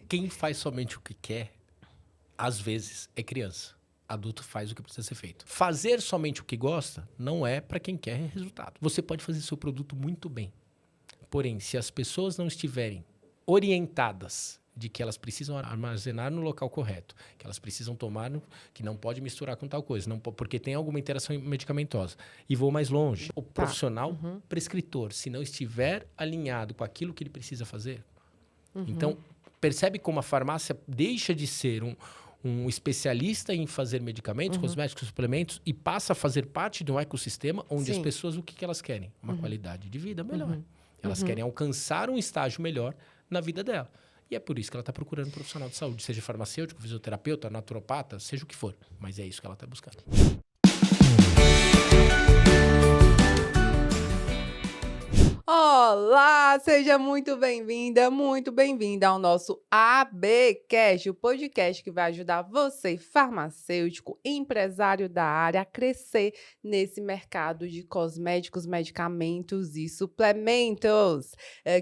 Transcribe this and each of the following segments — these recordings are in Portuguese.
Quem faz somente o que quer, às vezes, é criança. Adulto faz o que precisa ser feito. Fazer somente o que gosta não é para quem quer resultado. Você pode fazer seu produto muito bem. Porém, se as pessoas não estiverem orientadas de que elas precisam armazenar no local correto, que elas precisam tomar, que não pode misturar com tal coisa, não, porque tem alguma interação medicamentosa. E vou mais longe. O profissional prescritor, se não estiver alinhado com aquilo que ele precisa fazer, então, percebe como a farmácia deixa de ser um especialista em fazer medicamentos, cosméticos, suplementos e passa a fazer parte de um ecossistema onde as pessoas, o que elas querem? Uma qualidade de vida melhor. Elas querem alcançar um estágio melhor na vida dela. E é por isso que ela está procurando um profissional de saúde, seja farmacêutico, fisioterapeuta, naturopata, seja o que for. Mas é isso que ela está buscando. Olá, seja muito bem-vinda ao nosso ABcast, o podcast que vai ajudar você, farmacêutico, empresário da área, a crescer nesse mercado de cosméticos, medicamentos e suplementos.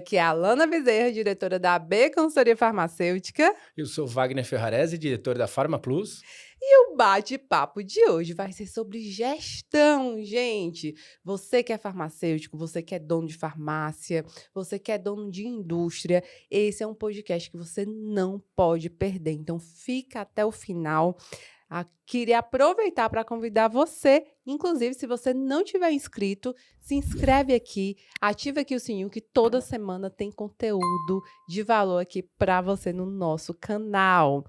Que é a Alana Bezerra, diretora da AB Consultoria Farmacêutica. Eu sou Wagner Ferrarese, diretor da Pharma Plus. E o bate-papo de hoje vai ser sobre gestão, gente. Você que é farmacêutico, você que é dono de farmácia, você que é dono de indústria, esse é um podcast que você não pode perder. Então, fica até o final. Queria aproveitar para convidar você, inclusive, se você não tiver inscrito, se inscreve aqui, ativa aqui o sininho, que toda semana tem conteúdo de valor aqui para você no nosso canal.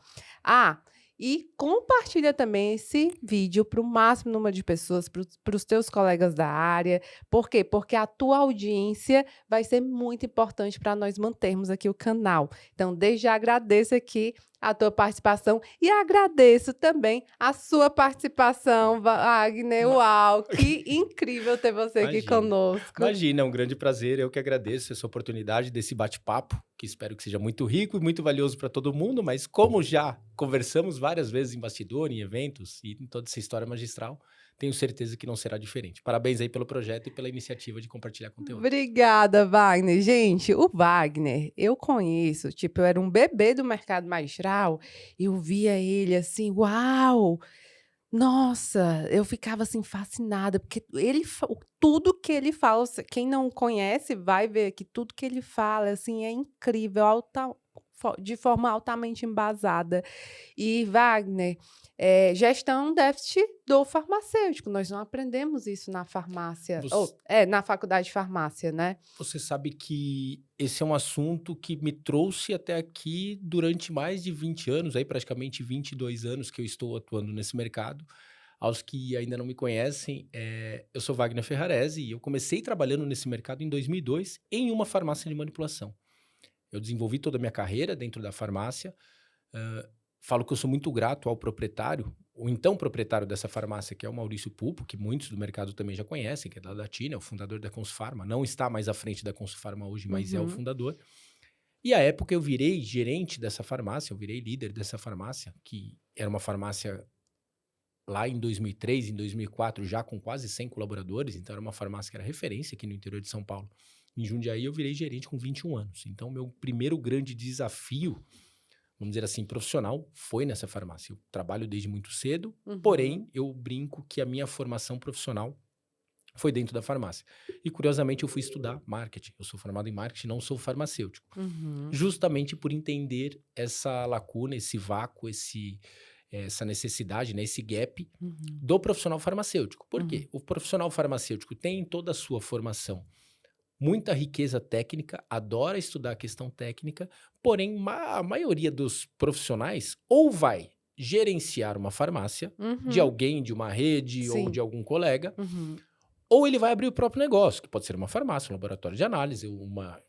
E compartilha também esse vídeo para o máximo número de pessoas, para os teus colegas da área. Por quê? Porque a tua audiência vai ser muito importante para nós mantermos aqui o canal. Então, desde já agradeço aqui a tua participação e agradeço também a sua participação, Wagner. Uau, que incrível ter você aqui conosco. Imagina, é um grande prazer. Eu que agradeço essa oportunidade desse bate-papo, que espero que seja muito rico e muito valioso para todo mundo, mas como já conversamos várias vezes em bastidor, em eventos e em toda essa história magistral, tenho certeza que não será diferente. Parabéns aí pelo projeto e pela iniciativa de compartilhar conteúdo. Obrigada, Wagner. Gente, o Wagner, eu conheço, eu era um bebê do mercado magistral, eu via ele assim, uau! Nossa, eu ficava assim fascinada, porque tudo que ele fala, quem não conhece vai ver que tudo que ele fala assim é incrível, de forma altamente embasada. E Wagner, gestão déficit do farmacêutico. Nós não aprendemos isso na farmácia, na faculdade de farmácia, né? Você sabe que esse é um assunto que me trouxe até aqui durante mais de 20 anos, aí praticamente 22 anos que eu estou atuando nesse mercado. Aos que ainda não me conhecem, eu sou Wagner Ferrarese e eu comecei trabalhando nesse mercado em 2002 em uma farmácia de manipulação. Eu desenvolvi toda a minha carreira dentro da farmácia. Falo que eu sou muito grato ao proprietário, o então proprietário dessa farmácia, que é o Maurício Pulpo, que muitos do mercado também já conhecem, que é da Tina, é o fundador da Consufarma. Não está mais à frente da Consufarma hoje, mas é o fundador. E à época eu virei gerente dessa farmácia, eu virei líder dessa farmácia, que era uma farmácia lá em 2003, em 2004, já com quase 100 colaboradores. Então era uma farmácia que era referência aqui no interior de São Paulo. Em Jundiaí eu virei gerente com 21 anos. Então meu primeiro grande desafio, vamos dizer assim, profissional, foi nessa farmácia. Eu trabalho desde muito cedo, porém, eu brinco que a minha formação profissional foi dentro da farmácia. E, curiosamente, eu fui estudar marketing. Eu sou formado em marketing, não sou farmacêutico. Justamente por entender essa lacuna, esse vácuo, essa necessidade, né, esse gap do profissional farmacêutico. Por quê? O profissional farmacêutico tem em toda a sua formação muita riqueza técnica, adora estudar a questão técnica, porém a maioria dos profissionais ou vai gerenciar uma farmácia de alguém, de uma rede ou de algum colega, ou ele vai abrir o próprio negócio, que pode ser uma farmácia, um laboratório de análise,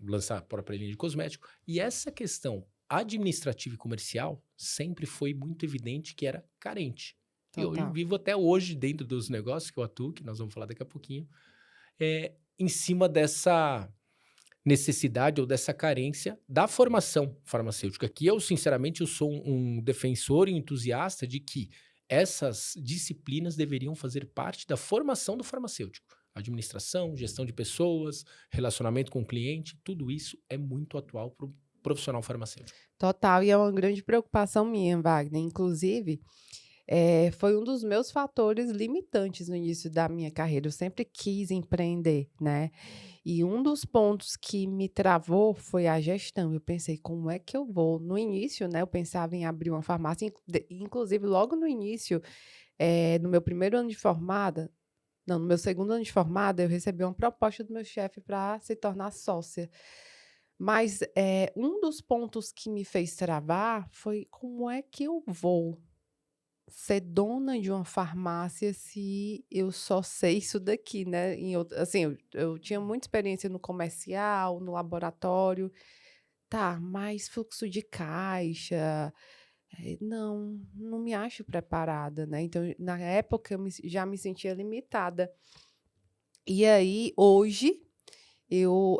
lançar a própria linha de cosmético. E essa questão administrativa e comercial sempre foi muito evidente que era carente. Total. E eu vivo até hoje dentro dos negócios que eu atuo, que nós vamos falar daqui a pouquinho, em cima dessa necessidade ou dessa carência da formação farmacêutica, que eu, sinceramente, eu sou um defensor e entusiasta de que essas disciplinas deveriam fazer parte da formação do farmacêutico. Administração, gestão de pessoas, relacionamento com o cliente, tudo isso é muito atual profissional farmacêutico. Total, e é uma grande preocupação minha, Wagner. Inclusive, foi um dos meus fatores limitantes no início da minha carreira. Eu sempre quis empreender, né? E um dos pontos que me travou foi a gestão. Eu pensei, como é que eu vou? No início, né, eu pensava em abrir uma farmácia, inclusive logo no início, no meu primeiro ano de formada, não, no meu segundo ano de formada, eu recebi uma proposta do meu chefe para se tornar sócia. Mas um dos pontos que me fez travar foi como é que eu vou ser dona de uma farmácia se eu só sei isso daqui, né? Assim, eu tinha muita experiência no comercial, no laboratório. Tá, mas fluxo de caixa, não me acho preparada, né? Então, na época, já me sentia limitada. E aí, hoje,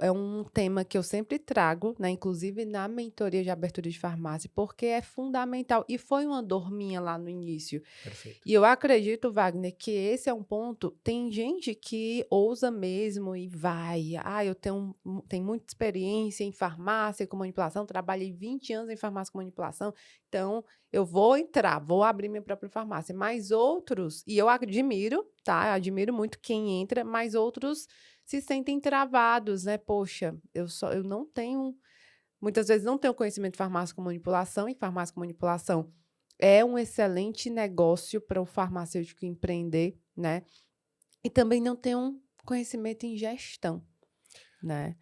é um tema que eu sempre trago, né, inclusive na mentoria de abertura de farmácia, porque é fundamental e foi uma dor minha lá no início. Perfeito. E eu acredito, Wagner, que esse é um ponto. Tem gente que ousa mesmo e vai. Eu tenho muita experiência em farmácia com manipulação, trabalhei 20 anos em farmácia com manipulação, então eu vou entrar, vou abrir minha própria farmácia. Mas outros, e eu admiro, tá? Eu admiro muito quem entra, mas outros se sentem travados, né? Poxa, eu não tenho, muitas vezes não tenho conhecimento de farmácia com manipulação, e farmácia com manipulação é um excelente negócio para o farmacêutico empreender, né? E também não tem um conhecimento em gestão, né?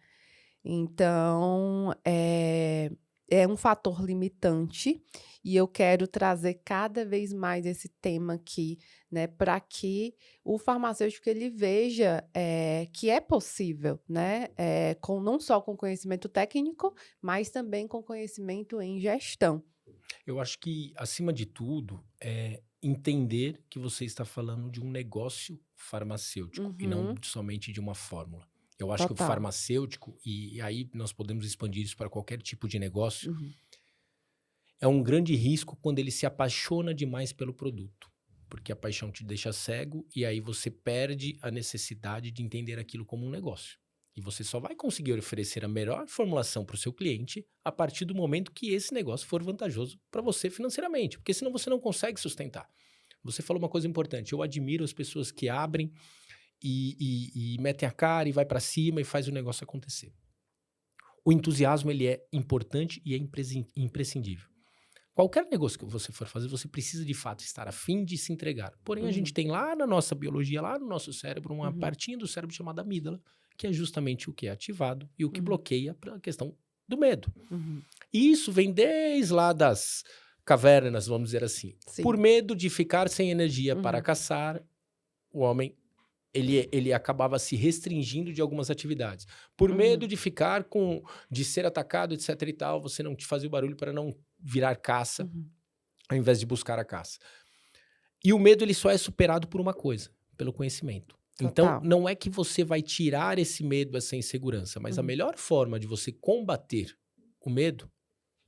Então, é um fator limitante e eu quero trazer cada vez mais esse tema aqui, né, para que o farmacêutico ele veja que é possível, né, não só com conhecimento técnico, mas também com conhecimento em gestão. Eu acho que, acima de tudo, é entender que você está falando de um negócio farmacêutico e não Uhum, somente de uma fórmula. Eu acho que o total. farmacêutico, e aí nós podemos expandir isso para qualquer tipo de negócio, Uhum, é um grande risco quando ele se apaixona demais pelo produto. Porque a paixão te deixa cego e aí você perde a necessidade de entender aquilo como um negócio. E você só vai conseguir oferecer a melhor formulação para o seu cliente a partir do momento que esse negócio for vantajoso para você financeiramente, porque senão você não consegue sustentar. Você falou uma coisa importante, eu admiro as pessoas que abrem e metem a cara e vai para cima e faz o negócio acontecer. O entusiasmo ele é importante e é imprescindível. Qualquer negócio que você for fazer, você precisa de fato estar a fim de se entregar. Porém, a gente uhum, tem lá na nossa biologia, lá no nosso cérebro, uma uhum, partinha do cérebro chamada amígdala, que é justamente o que é ativado e o que uhum, bloqueia para a questão do medo. uhum. E isso vem desde lá das cavernas, vamos dizer assim. Por Sim. medo de ficar sem energia para Uhum, caçar, o homem ele acabava se restringindo de algumas atividades. Por medo uhum, de ser atacado, etc e tal, você não te fazia o barulho para não virar caça, uhum. ao invés de buscar a caça. E o medo ele só é superado por uma coisa, pelo conhecimento. Então, Total. não é que você vai tirar esse medo, essa insegurança, mas a Uhum, melhor forma de você combater o medo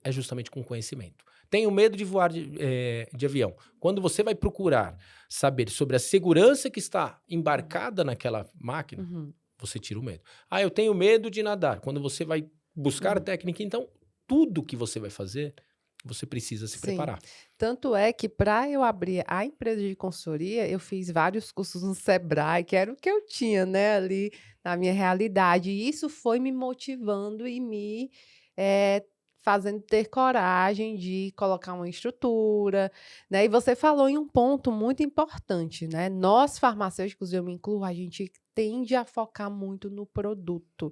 é justamente com conhecimento. Tenho medo de voar de avião. Quando você vai procurar saber sobre a segurança que está uhum, embarcada naquela máquina, uhum, você tira o medo. Eu tenho medo de nadar. Quando você vai buscar a uhum. técnica, então, tudo que você vai fazer, você precisa se Sim. preparar. Tanto é que para eu abrir a empresa de consultoria, eu fiz vários cursos no Sebrae, que era o que eu tinha, né, ali na minha realidade. E isso foi me motivando e me eh, fazendo ter coragem de colocar uma estrutura, né? E você falou em um ponto muito importante, né? Nós farmacêuticos, eu me incluo, a gente tende a focar muito no produto.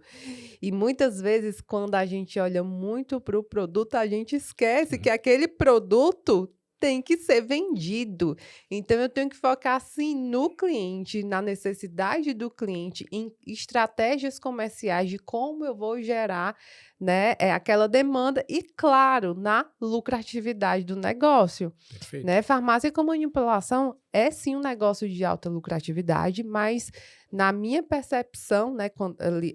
E muitas vezes, quando a gente olha muito para o produto, a gente esquece que Uhum. aquele produto tem que ser vendido. Então, eu tenho que focar, sim, no cliente, na necessidade do cliente, em estratégias comerciais de como eu vou gerar, né, aquela demanda e, claro, na lucratividade do negócio. Perfeito. Né? Farmácia com manipulação é sim um negócio de alta lucratividade, mas na minha percepção, né,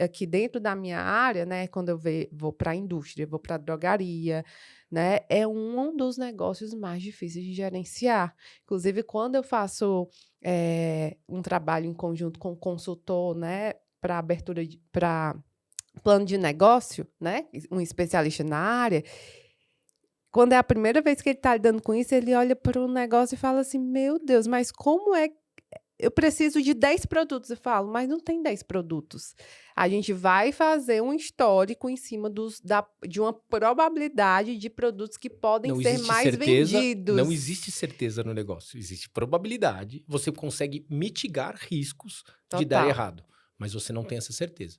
aqui dentro da minha área, né, quando vou para a indústria, vou para a drogaria, né, é um dos negócios mais difíceis de gerenciar. Inclusive, quando eu faço um trabalho em conjunto com o consultor, né, para plano de negócio, né? Um especialista na área. Quando é a primeira vez que ele está lidando com isso, ele olha para o negócio e fala assim: meu Deus, mas como é? Eu preciso de 10 produtos. Eu falo, mas não tem 10 produtos. A gente vai fazer um histórico em cima de uma probabilidade de produtos que podem Não ser existe mais certeza, vendidos. não existe certeza no negócio, existe probabilidade. Você consegue mitigar riscos de dar Total. errado, mas você não tem essa certeza.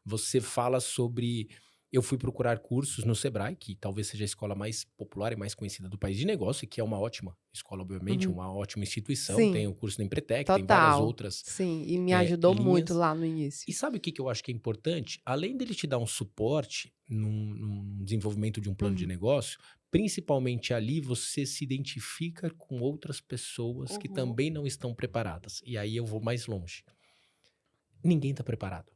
Você fala sobre. Eu fui procurar cursos no Sebrae, que talvez seja a escola mais popular e mais conhecida do país de negócio, e que é uma ótima escola, obviamente, Uhum. uma ótima instituição. Sim, Tem o curso da Empretec, tem várias total. outras Sim, e me ajudou muito linhas. lá no início. E sabe o que eu acho que é importante? Além dele te dar um suporte num desenvolvimento de um plano de Uhum. negócio, principalmente ali você se identifica com outras pessoas que Uhum. também não estão preparadas. E aí eu vou mais longe. Ninguém está preparado.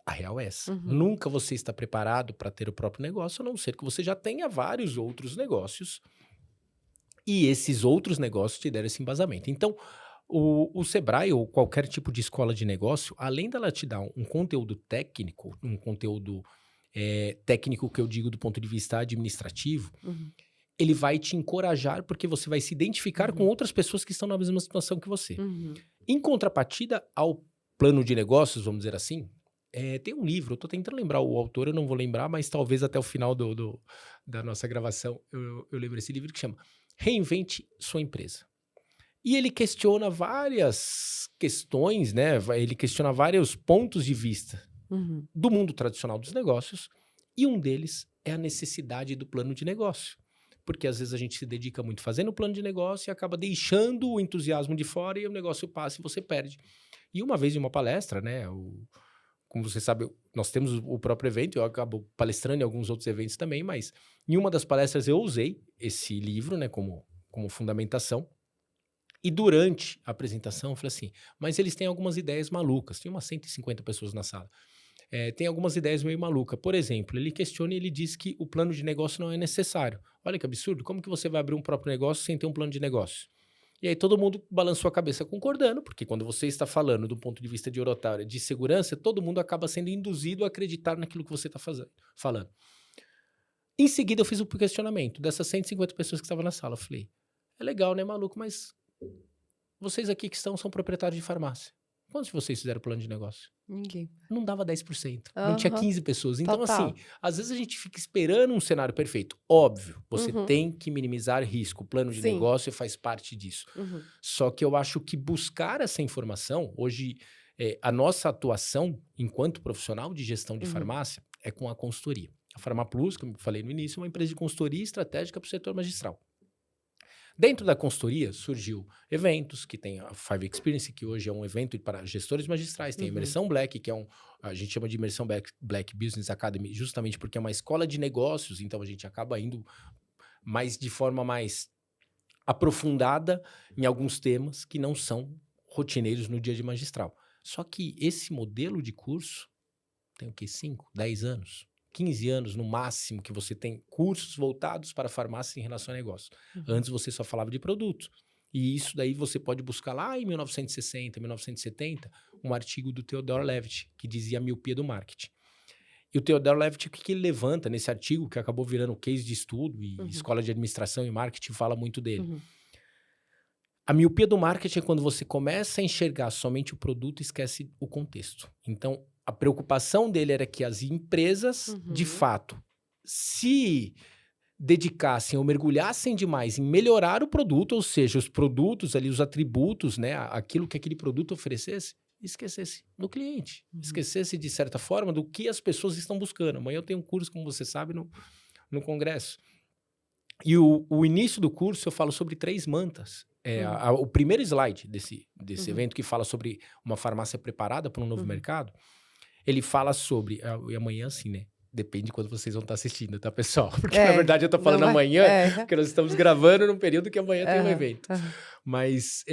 A real é essa. Uhum. Nunca você está preparado para ter o próprio negócio, a não ser que você já tenha vários outros negócios e esses outros negócios te deram esse embasamento. Então, o Sebrae ou qualquer tipo de escola de negócio, além dela te dar um conteúdo técnico, um conteúdo técnico que eu digo do ponto de vista administrativo, Uhum. ele vai te encorajar porque você vai se identificar com Uhum. outras pessoas que estão na mesma situação que você. Uhum. Em contrapartida ao plano de negócios, vamos dizer assim, tem um livro, eu tô tentando lembrar o autor, eu não vou lembrar, mas talvez até o final da nossa gravação eu lembre esse livro que chama Reinvente Sua Empresa. E ele questiona várias questões, né? Ele questiona vários pontos de vista Uhum. do mundo tradicional dos negócios, e um deles é a necessidade do plano de negócio. Porque às vezes a gente se dedica muito fazendo o plano de negócio e acaba deixando o entusiasmo de fora e o negócio passa e você perde. E uma vez em uma palestra, né? Como você sabe, nós temos o próprio evento, eu acabo palestrando em alguns outros eventos também, mas em uma das palestras eu usei esse livro, né, como fundamentação. E durante a apresentação, eu falei assim, mas eles têm algumas ideias malucas. Tinha umas 150 pessoas na sala. Tem algumas ideias meio malucas. Por exemplo, ele questiona e ele diz que o plano de negócio não é necessário. Olha que absurdo, como que você vai abrir um próprio negócio sem ter um plano de negócio? E aí todo mundo balançou a cabeça concordando, porque quando você está falando do ponto de vista de oratória, de segurança, todo mundo acaba sendo induzido a acreditar naquilo que você está falando. Em seguida, eu fiz o questionamento dessas 150 pessoas que estavam na sala. Eu falei, é legal, né, maluco, mas vocês aqui que são proprietários de farmácia. Quantos de vocês fizeram plano de negócio? Ninguém. Não dava 10%. Não tinha Aham. 15 pessoas. Então, assim, Total. às vezes a gente fica esperando um cenário perfeito. Óbvio, você Uhum. tem que minimizar risco. O plano de Sim. negócio faz parte disso. Uhum. Só que eu acho que buscar essa informação, hoje, a nossa atuação enquanto profissional de gestão de Uhum. farmácia é com a consultoria. A Farmaplus, como eu falei no início, é uma empresa de consultoria estratégica para o setor magistral. Dentro da consultoria surgiu eventos, que tem a Five Experience, que hoje é um evento para gestores magistrais, tem a Uhum. Imersão Black, que é a gente chama de Imersão Black Business Academy, justamente porque é uma escola de negócios, então a gente acaba indo de forma mais aprofundada em alguns temas que não são rotineiros no dia de magistral. Só que esse modelo de curso tem o quê? 5, 10 anos? 15 anos no máximo que você tem cursos voltados para farmácia em relação a negócio. Uhum. Antes você só falava de produto. E isso daí você pode buscar lá em 1960, 1970, um artigo do Theodore Levitt, que dizia a miopia do marketing. E o Theodore Levitt, o que ele levanta nesse artigo, que acabou virando case de estudo, e escola de administração e marketing fala muito dele. Uhum. A miopia do marketing é quando você começa a enxergar somente o produto e esquece o contexto. Então, a preocupação dele era que as empresas, de fato, se dedicassem ou mergulhassem demais em melhorar o produto, ou seja, os produtos ali, os atributos, né, aquilo que aquele produto oferecesse, e esquecesse do cliente. Esquecesse, de certa forma, do que as pessoas estão buscando. Amanhã eu tenho um curso, como você sabe, no congresso. E o início do curso eu falo sobre 3 mantas. O primeiro slide desse evento, que fala sobre uma farmácia preparada para um novo mercado, ele fala sobre... E amanhã, assim, né? Depende de quando vocês vão estar assistindo, tá, pessoal? Porque, na verdade, eu tô falando amanhã, porque nós estamos gravando num período que amanhã tem um evento. Mas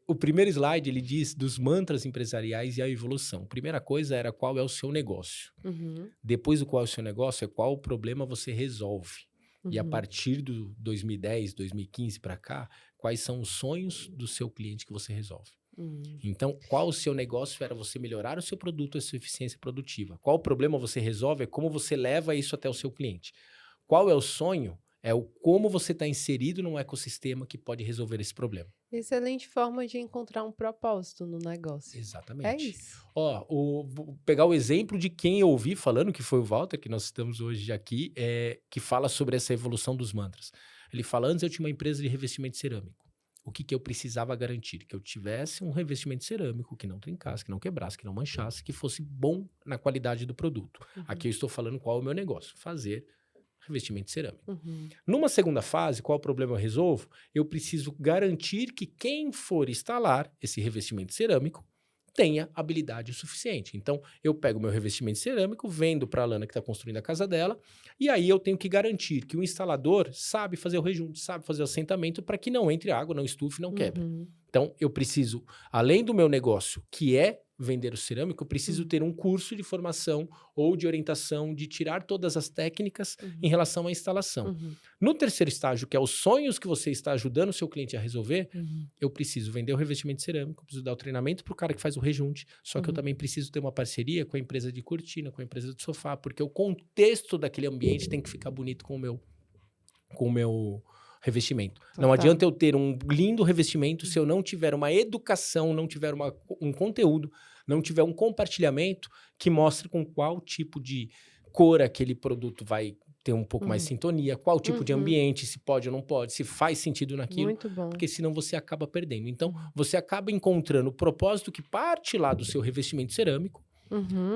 o primeiro slide, ele diz dos mantras empresariais e a evolução. Primeira coisa era qual é o seu negócio. Depois do qual é o seu negócio, é qual o problema você resolve. E a partir do 2010, 2015 para cá, quais são os sonhos do seu cliente que você resolve. Então, qual o seu negócio era você melhorar o seu produto, a sua eficiência produtiva? Qual o problema você resolve? É como você leva isso até o seu cliente. Qual é o sonho? É o como você está inserido num ecossistema que pode resolver esse problema. Excelente forma de encontrar um propósito no negócio. É Exatamente. isso. Ó, vou pegar o exemplo de quem eu ouvi falando, que foi o Walter, que nós estamos hoje aqui, que fala sobre essa evolução dos mantras. Ele fala, antes eu tinha uma empresa de revestimento cerâmico. O que eu precisava garantir? Que eu tivesse um revestimento cerâmico que não trincasse, que não quebrasse, que não manchasse, que fosse bom na qualidade do produto. Aqui eu estou falando qual é o meu negócio. Fazer revestimento cerâmico. Numa segunda fase, qual o problema eu resolvo? Eu preciso garantir que quem for instalar esse revestimento cerâmico tenha habilidade suficiente. Então, eu pego meu revestimento cerâmico, vendo para a Lana que está construindo a casa dela, e aí eu tenho que garantir que o instalador sabe fazer o rejunte, sabe fazer o assentamento para que não entre água, não estufe, não quebre. Então, eu preciso, além do meu negócio, que é vender o cerâmico, eu preciso ter um curso de formação ou de orientação, de tirar todas as técnicas em relação à instalação. No terceiro estágio, que é os sonhos que você está ajudando o seu cliente a resolver, eu preciso vender o revestimento cerâmico, preciso dar o treinamento para o cara que faz o rejunte, só que eu também preciso ter uma parceria com a empresa de cortina, com a empresa de sofá, porque o contexto daquele ambiente tem que ficar bonito com o meu revestimento. Total. Não adianta eu ter um lindo revestimento se eu não tiver uma educação, não tiver um conteúdo, não tiver um compartilhamento que mostre com qual tipo de cor aquele produto vai ter um pouco mais sintonia, qual tipo de ambiente, se pode ou não pode, se faz sentido naquilo. Muito bom. Porque senão você acaba perdendo. Então, você acaba encontrando o propósito que parte lá do seu revestimento cerâmico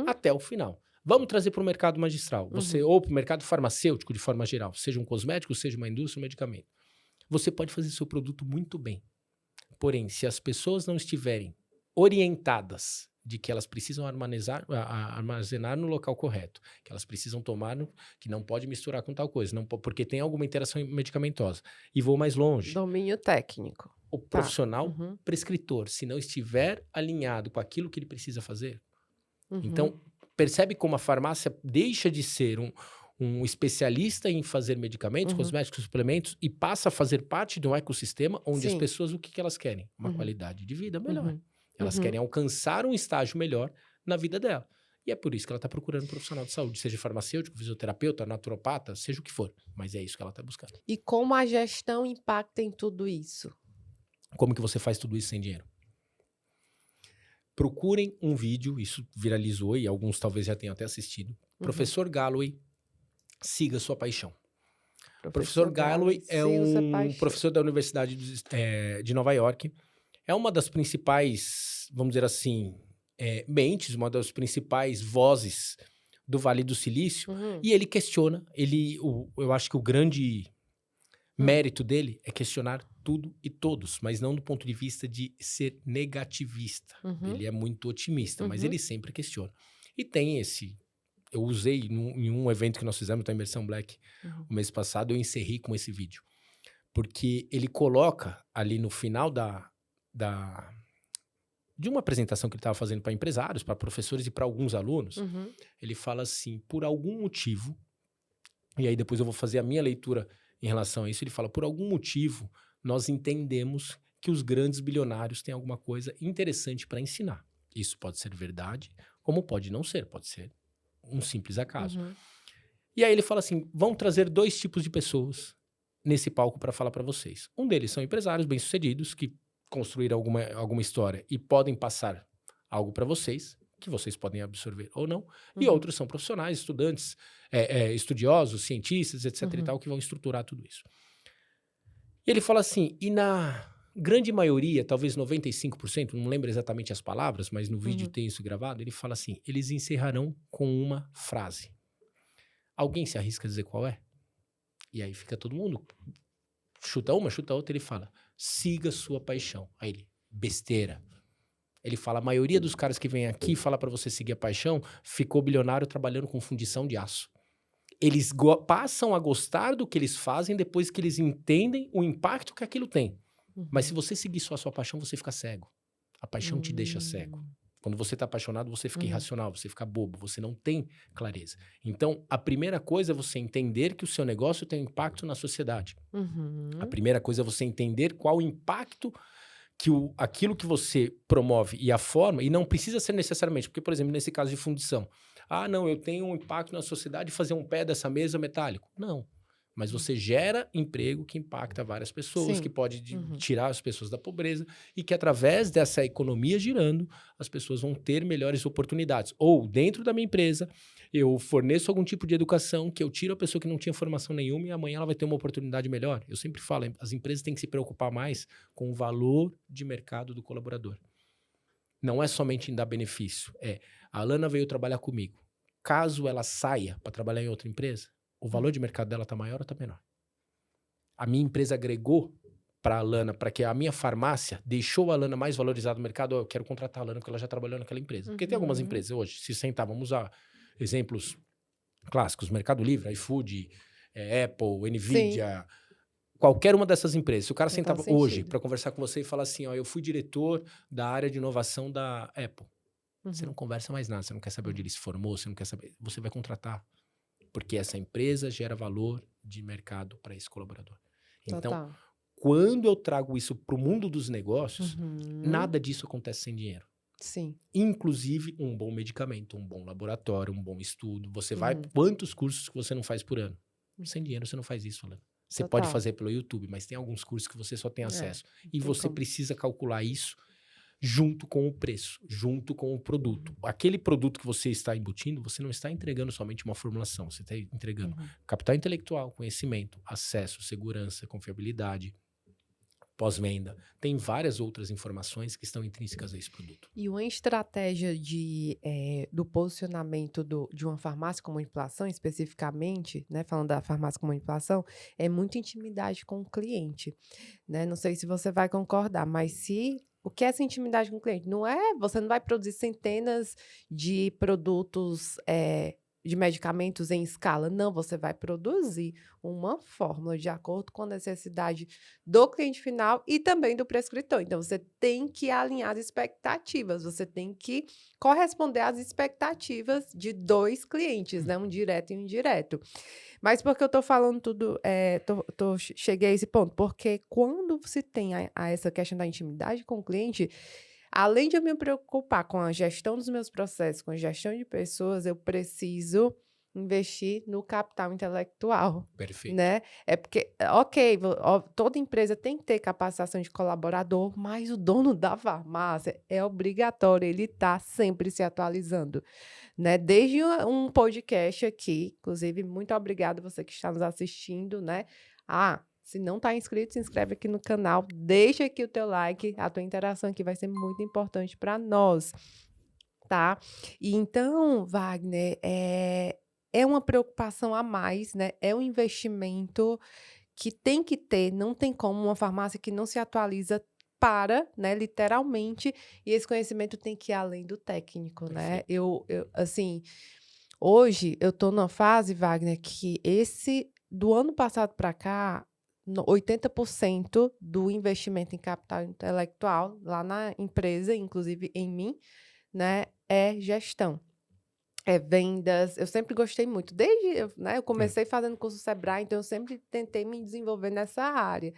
até o final. Vamos trazer para o mercado magistral, ou para o mercado farmacêutico de forma geral, seja um cosmético, seja uma indústria, um medicamento. Você pode fazer seu produto muito bem. Porém, se as pessoas não estiverem orientadas de que elas precisam armazenar no local correto, que elas precisam tomar, que não pode misturar com tal coisa, porque tem alguma interação medicamentosa. E vou mais longe. Domínio técnico. O profissional prescritor, se não estiver alinhado com aquilo que ele precisa fazer, então, percebe como a farmácia deixa de ser um especialista em fazer medicamentos, cosméticos, suplementos, e passa a fazer parte de um ecossistema onde as pessoas, o que elas querem? Uma qualidade de vida melhor. Elas querem alcançar um estágio melhor na vida dela. E é por isso que ela está procurando um profissional de saúde, seja farmacêutico, fisioterapeuta, naturopata, seja o que for. Mas é isso que ela está buscando. E como a gestão impacta em tudo isso? Como que você faz tudo isso sem dinheiro? Procurem um vídeo, isso viralizou e alguns talvez já tenham até assistido. Professor Galloway, siga sua paixão. Professor Galloway é um professor da Universidade de Nova York. É uma das principais, vamos dizer assim, mentes, uma das principais vozes do Vale do Silício. E ele questiona, eu acho que o grande mérito dele é questionar tudo e todos, mas não do ponto de vista de ser negativista. Ele é muito otimista, mas ele sempre questiona. E tem eu usei em um evento que nós fizemos, da Imersão Black, o mês passado, eu encerrei com esse vídeo. Porque ele coloca ali no final de uma apresentação que ele estava fazendo para empresários, para professores e para alguns alunos, ele fala assim, por algum motivo, e aí depois eu vou fazer a minha leitura em relação a isso, ele fala, por algum motivo, nós entendemos que os grandes bilionários têm alguma coisa interessante para ensinar. Isso pode ser verdade, como pode não ser, pode ser um simples acaso. E aí ele fala assim, vamos trazer 2 tipos de pessoas nesse palco para falar para vocês. Um deles são empresários bem-sucedidos que construíram alguma história e podem passar algo para vocês, que vocês podem absorver ou não. E outros são profissionais, estudantes, estudiosos, cientistas, etc. e tal, que vão estruturar tudo isso. E ele fala assim, e na grande maioria, talvez 95%, não lembro exatamente as palavras, mas no vídeo tem isso gravado, ele fala assim, eles encerrarão com uma frase. Alguém se arrisca a dizer qual é? E aí fica todo mundo, chuta uma, chuta outra, ele fala, siga sua paixão. Aí ele, besteira. Ele fala, a maioria dos caras que vem aqui fala para você seguir a paixão, ficou bilionário trabalhando com fundição de aço. Eles passam a gostar do que eles fazem depois que eles entendem o impacto que aquilo tem. Mas se você seguir só a sua paixão, você fica cego. A paixão te deixa cego. Quando você está apaixonado, você fica irracional, você fica bobo, você não tem clareza. Então, a primeira coisa é você entender que o seu negócio tem um impacto na sociedade. A primeira coisa é você entender qual o impacto que aquilo que você promove e a forma, e não precisa ser necessariamente, porque, por exemplo, nesse caso de fundição, não, eu tenho um impacto na sociedade fazer um pé dessa mesa metálico. Não. Mas você gera emprego que impacta várias pessoas, que Sim. pode Uhum. tirar as pessoas da pobreza e que através dessa economia girando, as pessoas vão ter melhores oportunidades. Ou dentro da minha empresa, eu forneço algum tipo de educação que eu tiro a pessoa que não tinha formação nenhuma e amanhã ela vai ter uma oportunidade melhor. Eu sempre falo, as empresas têm que se preocupar mais com o valor de mercado do colaborador. Não é somente em dar benefício. A Alana veio trabalhar comigo. Caso ela saia para trabalhar em outra empresa, o valor de mercado dela está maior ou está menor? A minha empresa agregou para a Alana, para que a minha farmácia deixou a Alana mais valorizada no mercado. Eu quero contratar a Alana porque ela já trabalhou naquela empresa. Porque tem algumas empresas hoje, se sentar, vamos usar exemplos clássicos, Mercado Livre, iFood, Apple, Sim, Nvidia, qualquer uma dessas empresas. Se o cara total sentava hoje sentido. para conversar com você e falar assim, eu fui diretor da área de inovação da Apple. Você não conversa mais nada, você não quer saber onde ele se formou, você não quer saber. Você vai contratar. Porque essa empresa gera valor de mercado para esse colaborador. Então, Total. quando eu trago isso para o mundo dos negócios, Uhum. nada disso acontece sem dinheiro. Sim. Inclusive um bom medicamento, um bom laboratório, um bom estudo. Você vai. Uhum. Quantos cursos que você não faz por ano? Sem dinheiro você não faz isso, Alana. Você pode Total. fazer pelo YouTube, mas tem alguns cursos que você só tem acesso. E Tem você como. precisa calcular isso junto com o preço, junto com o produto. Aquele produto que você está embutindo, você não está entregando somente uma formulação, você está entregando capital intelectual, conhecimento, acesso, segurança, confiabilidade, pós-venda. Tem várias outras informações que estão intrínsecas a esse produto. E uma estratégia do posicionamento de uma farmácia com manipulação, especificamente, né, falando da farmácia com manipulação, é muita intimidade com o cliente, né? Não sei se você vai concordar, mas o que é essa intimidade com o cliente? Você não vai produzir centenas de produtos, de medicamentos em escala. Não, você vai produzir uma fórmula de acordo com a necessidade do cliente final e também do prescritor. Então, você tem que alinhar as expectativas, você tem que corresponder às expectativas de 2 clientes, né, um direto e um indireto. Mas por que eu tô falando tudo, cheguei a esse ponto? Porque quando se tem essa questão da intimidade com o cliente, além de eu me preocupar com a gestão dos meus processos, com a gestão de pessoas, eu preciso investir no capital intelectual, Perfeito. né? É porque, ok, toda empresa tem que ter capacitação de colaborador, mas o dono da farmácia é obrigatório, ele tá sempre se atualizando, né? Desde um podcast aqui, inclusive, muito obrigada você que está nos assistindo, né? Se não está inscrito, se inscreve aqui no canal, deixa aqui o teu like, a tua interação aqui vai ser muito importante para nós, tá? E então, Wagner, é uma preocupação a mais, né? É um investimento que tem que ter, não tem como uma farmácia que não se atualiza para, né, literalmente, e esse conhecimento tem que ir além do técnico, né? Perfeito. Assim, hoje eu tô numa fase, Wagner, que do ano passado para cá, 80% do investimento em capital intelectual lá na empresa, inclusive em mim, né, é gestão. É vendas, eu sempre gostei muito, eu comecei fazendo curso Sebrae, então eu sempre tentei me desenvolver nessa área.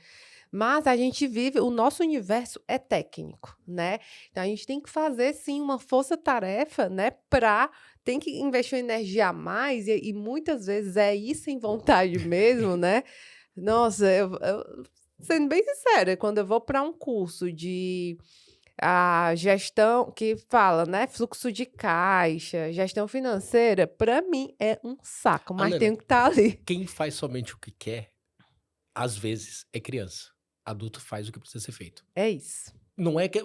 Mas a gente vive, o nosso universo é técnico, né? Então a gente tem que fazer sim uma força-tarefa, né, tem que investir energia a mais e muitas vezes é ir sem vontade mesmo, né? Nossa, sendo bem sincera, quando eu vou para um curso de a gestão que fala, né, fluxo de caixa, gestão financeira, para mim é um saco, mas Alana, tenho que estar ali. quem faz somente o que quer, às vezes, é criança. Adulto faz o que precisa ser feito. É isso. Não é que,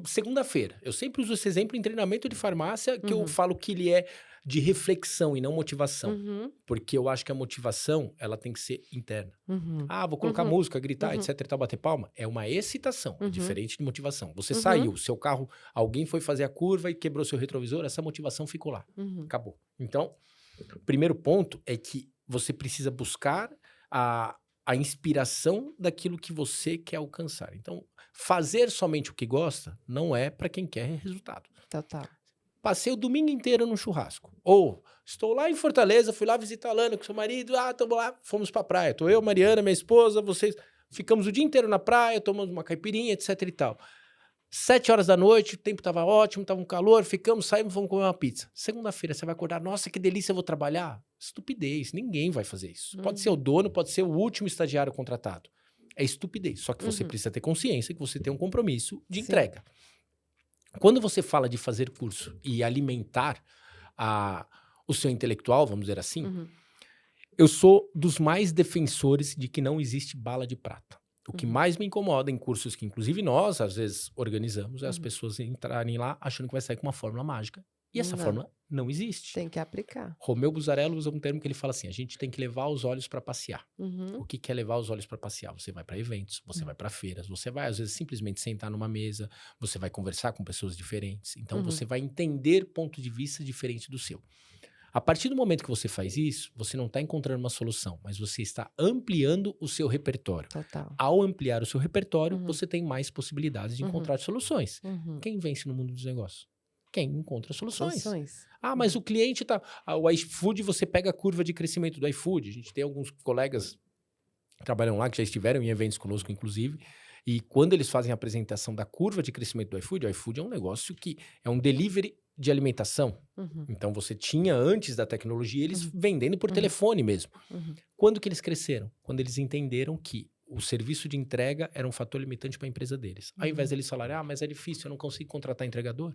segunda-feira. Eu sempre uso esse exemplo em treinamento de farmácia, que eu Uhum. falo que ele é de reflexão e não motivação. Uhum. Porque eu acho que a motivação, ela tem que ser interna. Uhum. Vou colocar Uhum. música, gritar, Uhum. etc e tal, bater palma. É uma excitação, é Uhum. diferente de motivação. Você Uhum. saiu, seu carro, alguém foi fazer a curva e quebrou seu retrovisor, essa motivação ficou lá. Uhum. Acabou. Então, o primeiro ponto é que você precisa buscar a inspiração daquilo que você quer alcançar. Então, fazer somente o que gosta não é para quem quer resultado. Total. Passei o domingo inteiro no churrasco. Ou estou lá em Fortaleza, fui lá visitar a Lana com seu marido, estamos lá, fomos pra praia. Tô eu, Mariana, minha esposa, vocês. Ficamos o dia inteiro na praia, tomamos uma caipirinha, etc e tal. 7 horas da noite, o tempo tava ótimo, tava um calor, ficamos, saímos, vamos comer uma pizza. Segunda-feira você vai acordar, nossa, que delícia, eu vou trabalhar. Estupidez, ninguém vai fazer isso. Pode ser o dono, pode ser o último estagiário contratado. É estupidez, só que você precisa ter consciência que você tem um compromisso de entrega. Quando você fala de fazer curso e alimentar o seu intelectual, vamos dizer assim, eu sou dos mais defensores de que não existe bala de prata. O que mais me incomoda em cursos que, inclusive, nós, às vezes, organizamos, é as pessoas entrarem lá achando que vai sair com uma fórmula mágica. E essa fórmula não existe. Tem que aplicar. Romeu Buzarello usa um termo que ele fala assim, a gente tem que levar os olhos para passear. O que é levar os olhos para passear? Você vai para eventos, você vai para feiras, você vai, às vezes, simplesmente sentar numa mesa, você vai conversar com pessoas diferentes. Então, você vai entender ponto de vista diferente do seu. A partir do momento que você faz isso, você não está encontrando uma solução, mas você está ampliando o seu repertório. Total. Ao ampliar o seu repertório, você tem mais possibilidades de encontrar soluções. Quem vence no mundo dos negócios? Quem encontra soluções. Ah, mas o cliente tá... o iFood, você pega a curva de crescimento do iFood. A gente tem alguns colegas que trabalham lá, que já estiveram em eventos conosco, inclusive, e quando eles fazem a apresentação da curva de crescimento do iFood, o iFood é um negócio que é um delivery de alimentação. Então, você tinha, antes da tecnologia, eles vendendo por telefone mesmo. Quando que eles cresceram? Quando eles entenderam que o serviço de entrega era um fator limitante para a empresa deles. Ao invés deles falarem, mas é difícil, eu não consigo contratar entregador,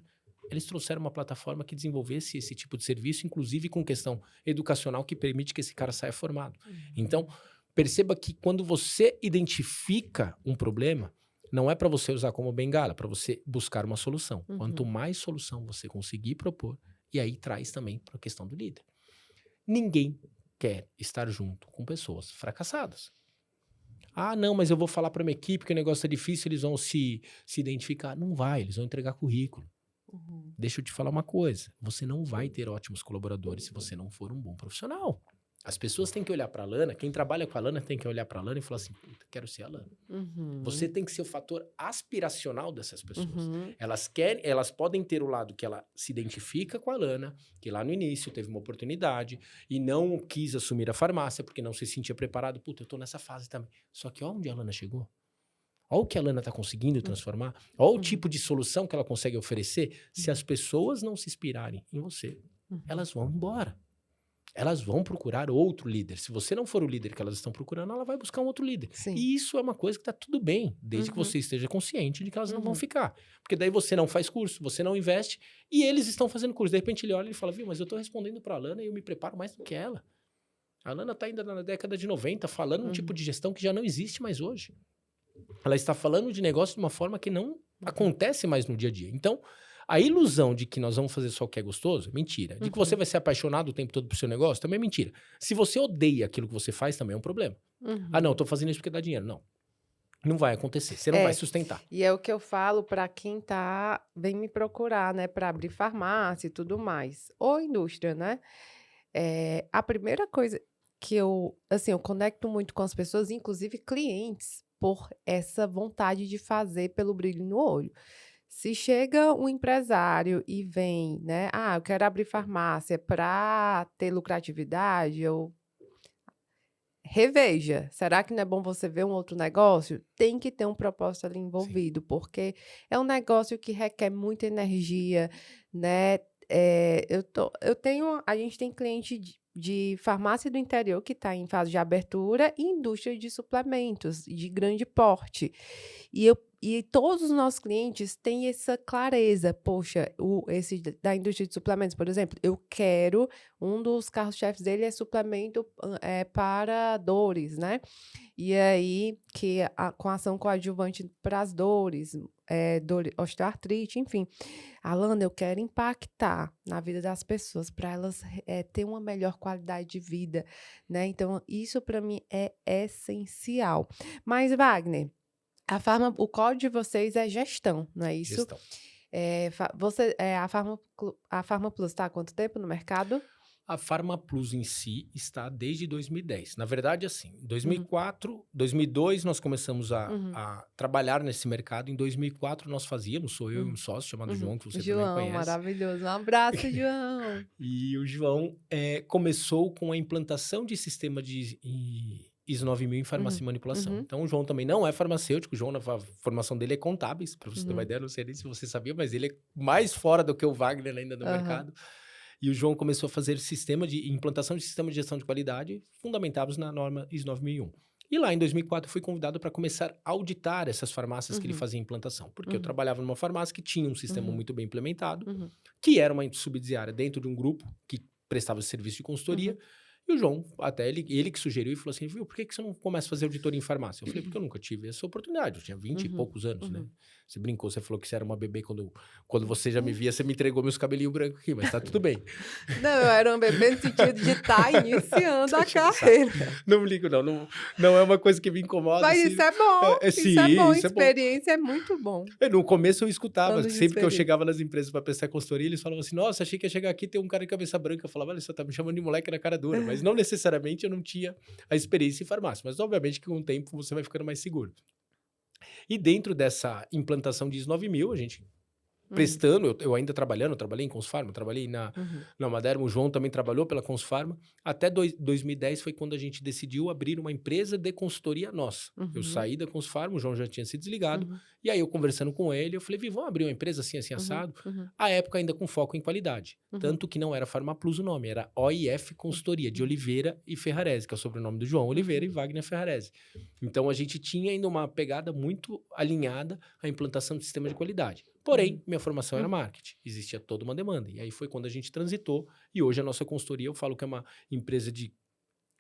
eles trouxeram uma plataforma que desenvolvesse esse tipo de serviço, inclusive com questão educacional, que permite que esse cara saia formado. Então, perceba que quando você identifica um problema, não é para você usar como bengala, é para você buscar uma solução. Quanto mais solução você conseguir propor, e aí traz também para a questão do líder. Ninguém quer estar junto com pessoas fracassadas. Ah, não, mas eu vou falar para minha equipe que o negócio é difícil, eles vão se identificar. Não vai, eles vão entregar currículo. Deixa eu te falar uma coisa, você não vai ter ótimos colaboradores se você não for um bom profissional. As pessoas têm que olhar para a Lana, quem trabalha com a Lana tem que olhar para a Lana e falar assim, puta, quero ser a Lana. Você tem que ser o fator aspiracional dessas pessoas. Elas podem ter o lado que ela se identifica com a Lana, que lá no início teve uma oportunidade e não quis assumir a farmácia porque não se sentia preparado. Puta, eu tô nessa fase também. Só que olha onde a Lana chegou. Olha o que a Lana está conseguindo transformar. Olha o tipo de solução que ela consegue oferecer. Se as pessoas não se inspirarem em você, elas vão embora. Elas vão procurar outro líder. Se você não for o líder que elas estão procurando, ela vai buscar um outro líder. E isso é uma coisa que está tudo bem, desde que você esteja consciente de que elas não vão ficar. Porque daí você não faz curso, você não investe, e eles estão fazendo curso. De repente ele olha e fala, viu, mas eu estou respondendo para a Lana e eu me preparo mais do que ela. A Lana está ainda na década de 90, falando um tipo de gestão que já não existe mais hoje. Ela está falando de negócio de uma forma que não acontece mais no dia a dia. Então, a ilusão de que nós vamos fazer só o que é gostoso, mentira. De que você vai ser apaixonado o tempo todo pro seu negócio, também é mentira. Se você odeia aquilo que você faz, também é um problema. Ah, não, eu tô fazendo isso porque dá dinheiro. Não. Não vai acontecer. Você não vai sustentar. E é o que eu falo para quem vem me procurar, né, para abrir farmácia e tudo mais. Ou indústria, né? A primeira coisa que eu conecto muito com as pessoas, inclusive clientes, por essa vontade de fazer pelo brilho no olho. Se chega um empresário e vem, né? Eu quero abrir farmácia para ter lucratividade, eu reveja. Será que não é bom você ver um outro negócio? Tem que ter um propósito ali envolvido, porque é um negócio que requer muita energia, né? A gente tem cliente de farmácia do interior que está em fase de abertura e indústria de suplementos de grande porte. E todos os nossos clientes têm essa clareza. Poxa, esse da indústria de suplementos, por exemplo, eu quero, um dos carros-chefes dele é suplemento para dores, né? E aí, com ação coadjuvante para as dores, osteoartrite, enfim. Alana, eu quero impactar na vida das pessoas para elas ter uma melhor qualidade de vida, né? Então, isso para mim é essencial. Mas, Wagner, o código de vocês é gestão, não é isso? Gestão. A Pharma Plus está há quanto tempo no mercado? A Pharma Plus em si está desde 2010. Na verdade, assim, em 2004, 2002 nós começamos a trabalhar nesse mercado. Em 2004 nós fazíamos, sou eu e um sócio chamado João, que você também conhece. João, maravilhoso. Um abraço, João. E o João começou com a implantação de sistema de ISO 9000 em farmácia Uhum. e manipulação. Uhum. Então, o João também não é farmacêutico. O João, na formação dele, é contábeis, para você ter uma Uhum. ideia. Não sei nem se você sabia, mas ele é mais fora do que o Wagner ainda no Aham. mercado. E o João começou a fazer implantação de sistema de gestão de qualidade fundamentados na norma ISO 9001. E lá, em 2004, eu fui convidado para começar a auditar essas farmácias que ele Uhum. fazia implantação. Porque eu Uhum. trabalhava numa farmácia que tinha um sistema Uhum. muito bem implementado, Uhum. que era uma subsidiária dentro de um grupo que prestava esse serviço de consultoria. Uhum. E o João, até ele que sugeriu e falou assim, viu, por que você não começa a fazer auditoria em farmácia? Eu falei, porque eu nunca tive essa oportunidade, eu tinha 20 e Uhum. poucos anos, né? Uhum. Você brincou, você falou que você era uma bebê quando você já me via, você me entregou meus cabelinhos brancos aqui, mas tá tudo bem. Não, eu era um bebê no sentido de estar iniciando Tô a enchendo o saco. carreira. Não me ligo, não é uma coisa que me incomoda, Mas assim. isso é bom, isso é Sim, bom, isso é bom. experiência é muito bom. No começo eu escutava, Anos de sempre que eu experiência. chegava nas empresas para prestar consultoria, eles falavam assim, nossa, achei que ia chegar aqui e ter um cara de cabeça branca. Eu falava, olha, você tá me chamando de moleque na cara dura. Mas não necessariamente eu não tinha a experiência em farmácia. Mas obviamente que com o tempo você vai ficando mais seguro. E dentro dessa implantação de ISO 9000, a gente prestando, eu ainda trabalhando, eu trabalhei em Consufarma, trabalhei Uhum. na Maderma, o João também trabalhou pela Consufarma, até 2010 foi quando a gente decidiu abrir uma empresa de consultoria nossa. Eu Uhum. saí da Consufarma, o João já tinha se desligado, Uhum. e aí eu conversando com ele, eu falei, Vi, vamos abrir uma empresa assim, assim, Uhum. assado? Uhum. À época ainda com foco em qualidade, Uhum. tanto que não era Farmaplus o nome, era OIF Consultoria, de Oliveira e Ferrarese, que é o sobrenome do João Oliveira e Wagner Ferrarese. Então a gente tinha ainda uma pegada muito alinhada à implantação de sistema de qualidade. Porém, minha formação era marketing, existia toda uma demanda. E aí foi quando a gente transitou, e hoje a nossa consultoria, eu falo que é uma empresa de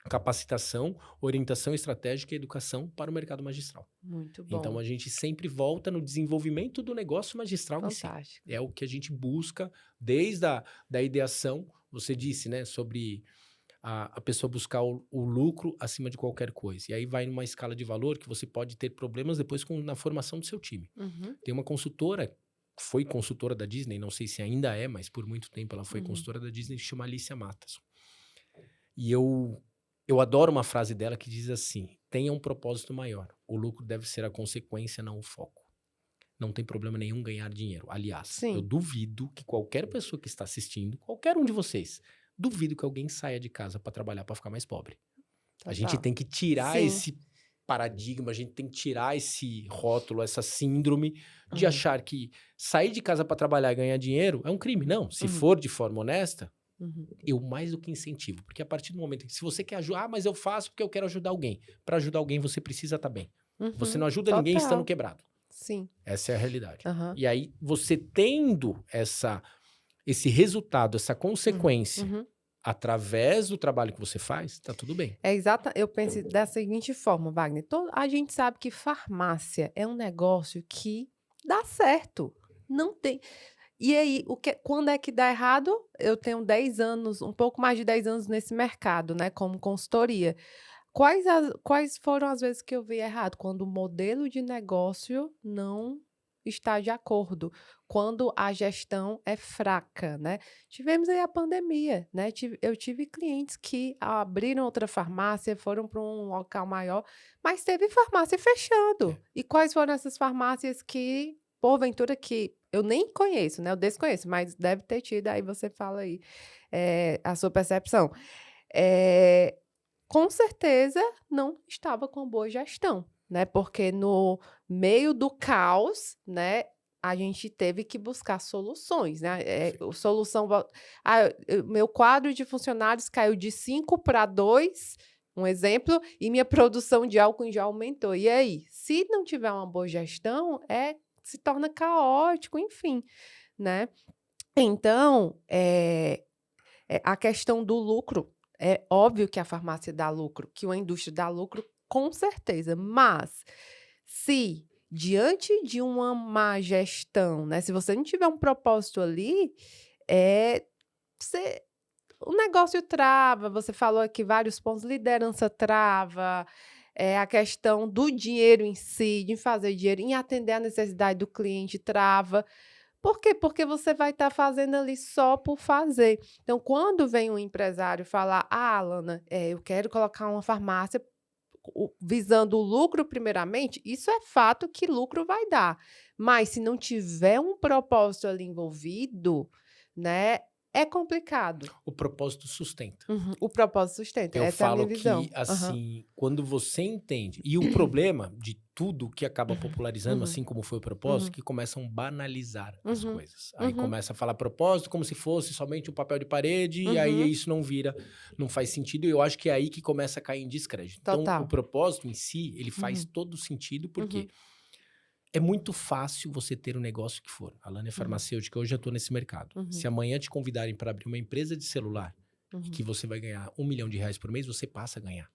capacitação, orientação estratégica e educação para o mercado magistral. Muito Então bom. a gente sempre volta no desenvolvimento do negócio magistral em si. Fantástico. É o que a gente busca desde da ideação. Você disse, né, sobre a pessoa buscar o lucro acima de qualquer coisa. E aí vai numa escala de valor que você pode ter problemas depois na formação do seu time. Uhum. Tem uma consultora, foi consultora da Disney, não sei se ainda é, mas por muito tempo ela foi consultora da Disney, que chama Alicia Matas. E eu adoro uma frase dela que diz assim, tenha um propósito maior. O lucro deve ser a consequência, não o foco. Não tem problema nenhum ganhar dinheiro. Aliás, eu Sim. duvido que qualquer pessoa que está assistindo, qualquer um de vocês, duvido que alguém saia de casa para trabalhar para ficar mais pobre. A gente Total. tem que tirar Sim. esse paradigma, a gente tem que tirar esse rótulo, essa síndrome de achar que sair de casa para trabalhar e ganhar dinheiro é um crime. Não, se for de forma honesta, eu mais do que incentivo. Porque a partir do momento que se você quer ajudar, mas eu faço porque eu quero ajudar alguém. Para ajudar alguém, você precisa estar bem. Você não ajuda ninguém estando quebrado. Sim. Essa é a realidade. Aham. E aí, você tendo esse resultado, essa consequência, através do trabalho que você faz, tá tudo bem. É exata, eu penso da seguinte forma, Wagner. A gente sabe que farmácia é um negócio que dá certo. Não tem. E aí, quando é que dá errado? Eu tenho 10 anos, um pouco mais de 10 anos nesse mercado, né, como consultoria. Quais foram as vezes que eu vi errado? Quando o modelo de negócio não está de acordo, quando a gestão é fraca, né? Tivemos aí a pandemia, né? Eu tive clientes que abriram outra farmácia, foram para um local maior, mas teve farmácia fechando. E quais foram essas farmácias que, porventura, que eu nem conheço, né? Eu desconheço, mas deve ter tido, aí você fala aí a sua percepção. Com certeza não estava com boa gestão, né? Porque no meio do caos, né, a gente teve que buscar soluções, né? Meu quadro de funcionários caiu de 5 para 2, um exemplo, e minha produção de álcool em gel aumentou. E aí, se não tiver uma boa gestão, se torna caótico, enfim, né? Então, a questão do lucro, é óbvio que a farmácia dá lucro, que uma indústria dá lucro, com certeza. Mas, se diante de uma má gestão, né, se você não tiver um propósito ali, o negócio trava. Você falou aqui vários pontos, liderança trava, a questão do dinheiro em si, de fazer dinheiro, em atender a necessidade do cliente trava. Por quê? Porque você vai estar fazendo ali só por fazer. Então, quando vem um empresário falar, Alana, eu quero colocar uma farmácia visando o lucro primeiramente, isso é fato que lucro vai dar. Mas se não tiver um propósito ali envolvido, né, É complicado. O propósito sustenta. O propósito sustenta. Eu Essa é a minha falo visão. que, assim, quando você entende... E o problema de tudo que acaba popularizando, assim como foi o propósito, que começam a banalizar as coisas. Aí começa a falar propósito como se fosse somente um papel de parede, e aí isso não faz sentido, e eu acho que é aí que começa a cair em descrédito. Então, o Total. propósito em si, ele faz todo sentido, porque é muito fácil você ter um negócio que for. A Lana é farmacêutica, hoje eu estou nesse mercado. Se amanhã te convidarem para abrir uma empresa de celular, e que você vai ganhar R$1 milhão por mês, você passa a ganhar.